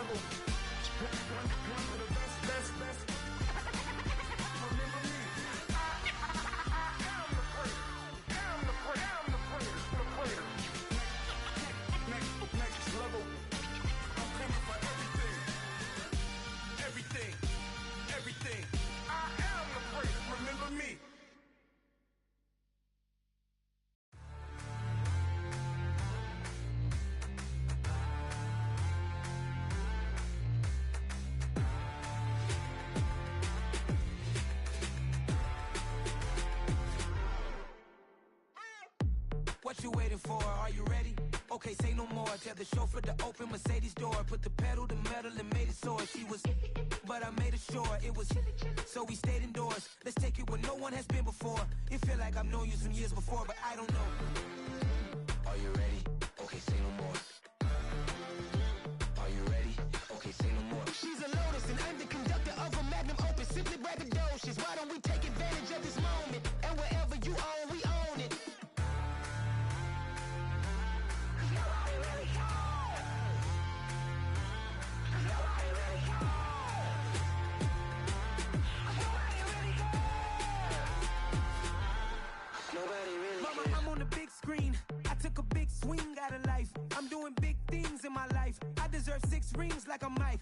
level. One of the best. Everything. I am the place. Remember me. What you waiting for? Are you ready? Okay, say no more. Tell the chauffeur to open Mercedes door. Put the pedal to metal and made it soar. She was, but I made it sure it was. So we stayed indoors. Let's take it where no one has been before. It feel like I've known you some years before, but I don't know. Are you ready? Okay, say no more. Are you ready? Okay, say no more. She's a Lotus and I'm the conductor of a magnum opus. Simply braggadocious. Why don't we take advantage of this moment? And wherever you own, we own it. Mama, I'm on the big screen. I took a big swing out of life. I'm doing big things in my life. I deserve 6 rings like a Mike.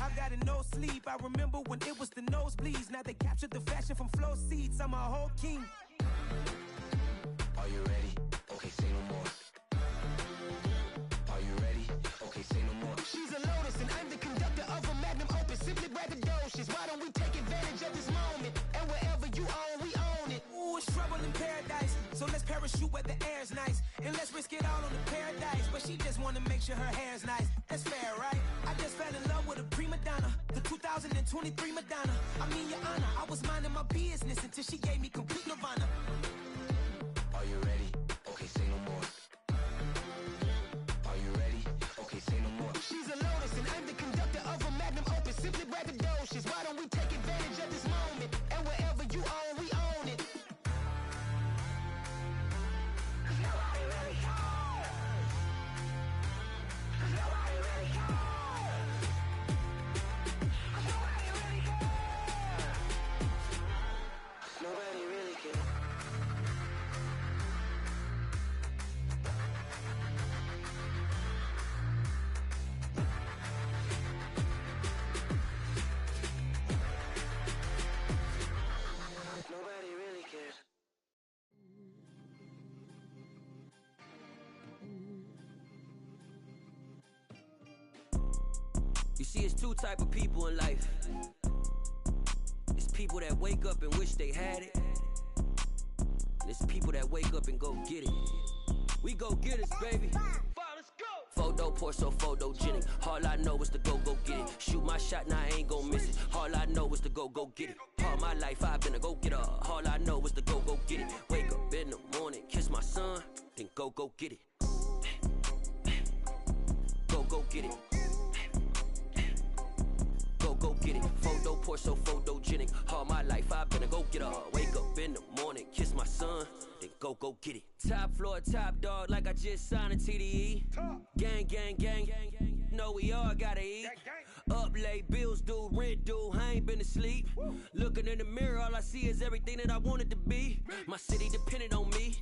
I've got no sleep. I remember when it was the nosebleeds. Now they captured the fashion from flow seats. I'm a whole king. Are you ready? Okay, say no more. Are you ready? Okay, say no more. She's a Lotus and I'm the conductor of a magnum opus. Simply braggadocious. Why don't we take advantage of this moment? And wherever you own, we own it. Ooh, it's trouble in paradise. So let's parachute where the air's nice. And let's risk it all on the paradise. But she just wanna make sure her hair's nice. That's fair, right? I just fell in love with a prima donna. The 2023 Madonna. I mean, your honor, I was minding my business until she gave me complete nirvana. Are you ready? Okay, say no more. Are you ready? Okay, say no more. She's a Lotus and I'm the conductor of a magnum opus. Simply braggadocious. Why don't we take advantage of this moment? And wherever you own, we own it. Nobody really cares. Nobody really cares. Nobody really cares. Nobody really You see, it's two type of people in life. It's people that wake up and wish they had it. And it's people that wake up and go get it. We go get it, baby. Photo pour so photogenic. All I know is to go get it. Shoot my shot, now I ain't gon' miss it. All I know is to go get it. All my life I've been a go-getter. All I know is to go get it. Wake up in the morning, kiss my son, then go get it. Go get it. Go get it. Photo pour so photogenic. All my life I've been a go-getter. Wake up in the morning, kiss my son, then go get it. Top floor, top dog, like I just signed a TDE. Gang, gang, gang. Know we all gotta eat. Up late, bills due, rent due, I ain't been asleep. Looking in the mirror, all I see is everything that I wanted to be. My city depended on me,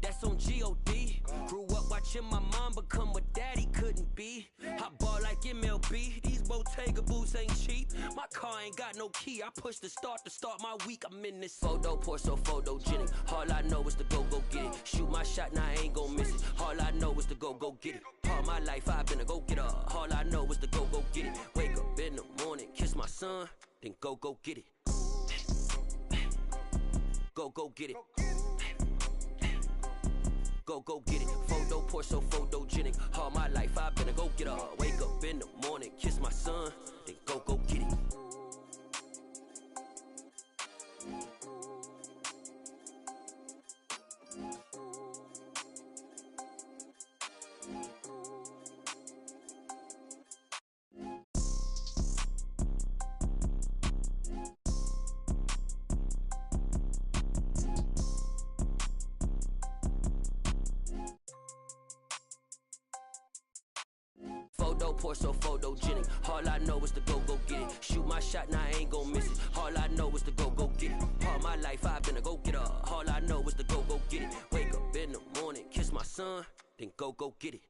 that's on G.O.D. Grew up watching my mom become what daddy couldn't be. I ball like MLB, these Bottega boots ain't cheap. My car ain't got no key, I push the start to start my week. I'm in this photo pour so photogenic. All I know is to go get it. Shoot my shot, now I ain't gon' miss it. All I know is to go get it. All my life I've been a go-getter. All I know is to go get it. Wake up in the morning, kiss my son, then go get it. Go get it. Go get it. Photo pour so photogenic. All my life I've been a go-getter. Wake up in the morning, kiss my son, then go get it. Photo pour so photogenic. All I know is to go get it. Shoot my shot, now I ain't gon' miss it. All I know is to go get it. All my life I've been a go-getter. All I know is to go get it. Wake up in the morning, kiss my son, then go get it.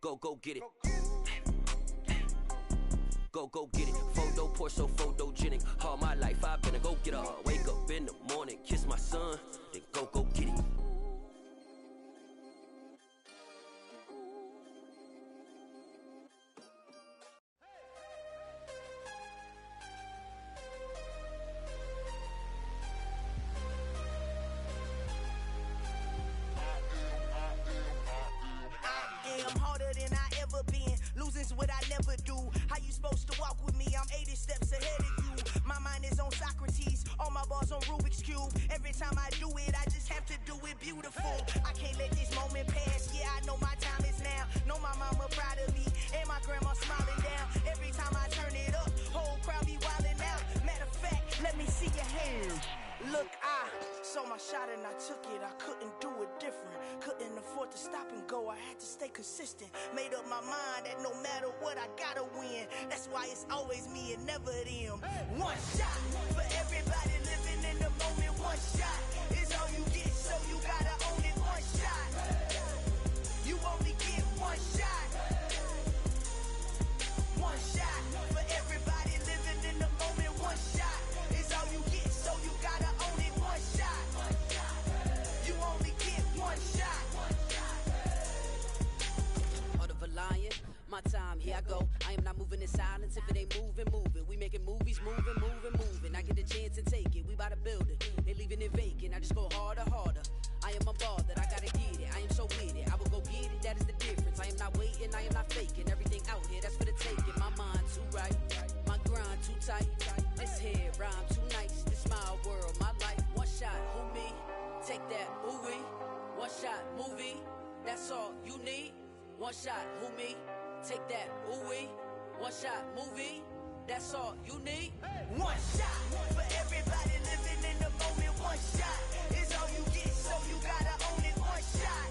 Go get it. Go get it. Photo pour so photogenic. All my life I've been a go-getter. Wake up in the morning, kiss my son, then go get it. What I never do. How you supposed to walk with me? I'm 80 steps ahead of you. My mind is on Socrates, all my bars on Rubik's Cube. Every time I do it, I just have to do it beautiful. I can't let this moment pass. Yeah, I know my time is now. Know my mama proud of me, and my grandma smiling down. Every time I turn it up, whole crowd be wildin' out. Matter of fact, let me see your hands. Look, I saw my shot and I took it. I couldn't do it different. Couldn't afford to stop and go. I had to stay consistent. Made up my mind that no matter what, I gotta win. That's why it's always me and never them. One shot for everybody living in the moment. One shot is all you get, so you gotta own it. One shot. You only get one shot. One shot for everybody living in the moment. One shot is all you get, so you gotta own it. One shot. You only get one shot. Heart of a lion, my time, here I go. I am not moving in silence. If it ain't moving, moving. We making movies, moving. I get a chance and take it. We bout to build it. They leaving it vacant. I just go harder. I am a ball that I gotta get it. I am so with it. I will go get it. That is the difference. I am not waiting. I am not faking. Everything out here, that's for the taking. My mind too right. My grind too tight. This head rhyme too nice. This my world, my life. One shot, who me? Take that, who we? One shot, movie. That's all you need. One shot, who me? Take that, who we? One shot, movie. That's all you need. One shot for everybody living in the moment. One shot is all you get, so you gotta own it. One shot.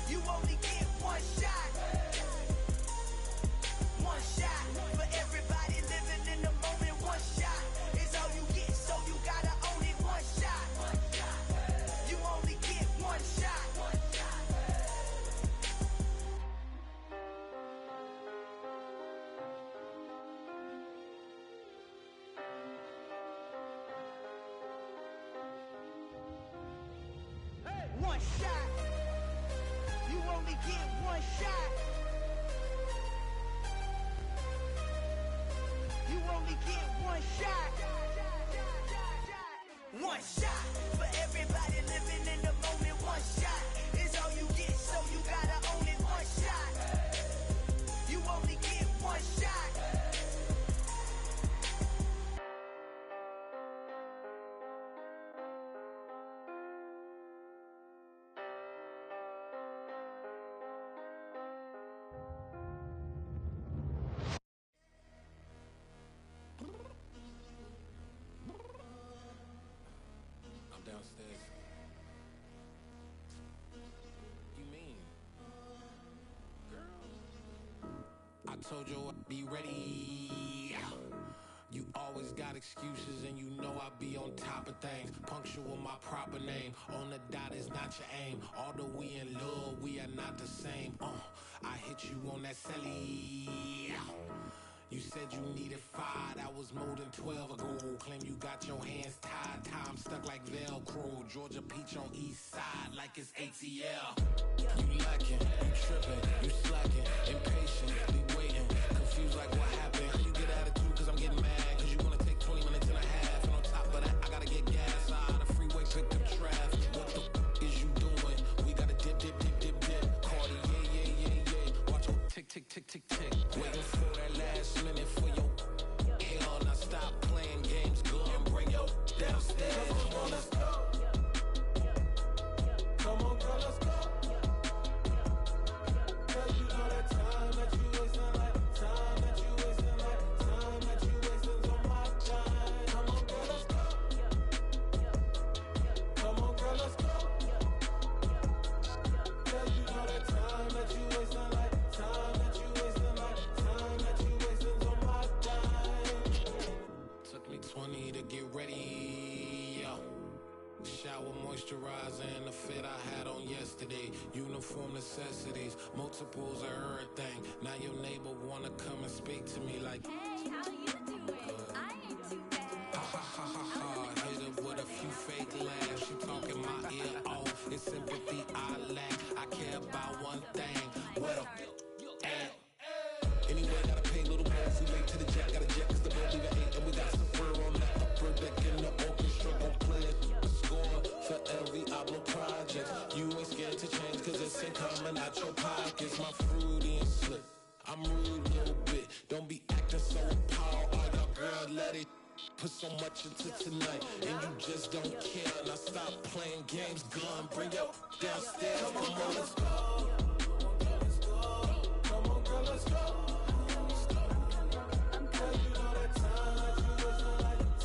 You only get one shot. One shot for everybody living in the moment. One shot is all you get, so you gotta own it. One shot. You only get one shot. One shot. You only get one shot. only get one shot. One shot for everybody living in the moment. One shot is all you get, so you gotta own it. One shot. You only get one shot. I'm downstairs. You mean? Girl, I told you I'd be ready. You always got excuses and you know I be on top of things. Punctual my proper name. On the dot is not your aim. Although we in love, we are not the same. I hit you on that celly. You said you needed 5, that was more than 12 ago. Claim you got your hands tied, time stuck like Velcro. Georgia Peach on east side like it's ATL. You lacking, you tripping, you slacking, impatient, be waiting, confused like what happened. You get attitude cause I'm getting mad, cause you wanna take 20 minutes and a half. And on top of that, I gotta get gas out of the freeway, pick up traffic. What the is you doing? We gotta dip, dip, dip, dip, dip. Cardi, yeah. Watch your tick, tick, tick, tick, tick. Waiting for that last minute for your hell. Now stop playing games, go and bring your downstairs. Come on, let's go. Come on, girl, let's go. Girl, you know that time that you wasting, like time that you wasting, like time that you wasting on my time. Come on, girl, let's go. Come on, girl, let's go. Girl, you know that time that you wasting, like time that you wasting, like time that you wasting on my time. Took me 20 to get ready. Shower moisturizer and the fit I had on yesterday. Uniform necessities, multiples of everything. Now your neighbor wanna come and speak to me like, hey, how you doing? I ain't too bad. Ha ha ha ha ha. Hit her with a few fake laughs. She talking my ear off. It's sympathy I lack. I care about one thing. What up? Anyway, gotta pay a little more if we late to the jet. Gotta jet cause the boat leave at 8. And we got some fur on the upper deck in the orchestra. Gon' play it. Score for every album project. You ain't scared to change cause it's ain't coming out your pockets. My fruity and slip. I'm rude a little bit. Don't be acting so appalled. All y'all girl, let it put so much into tonight. And you just don't care. Now stop playing games, gun. Bring your downstairs. Come on, let's go.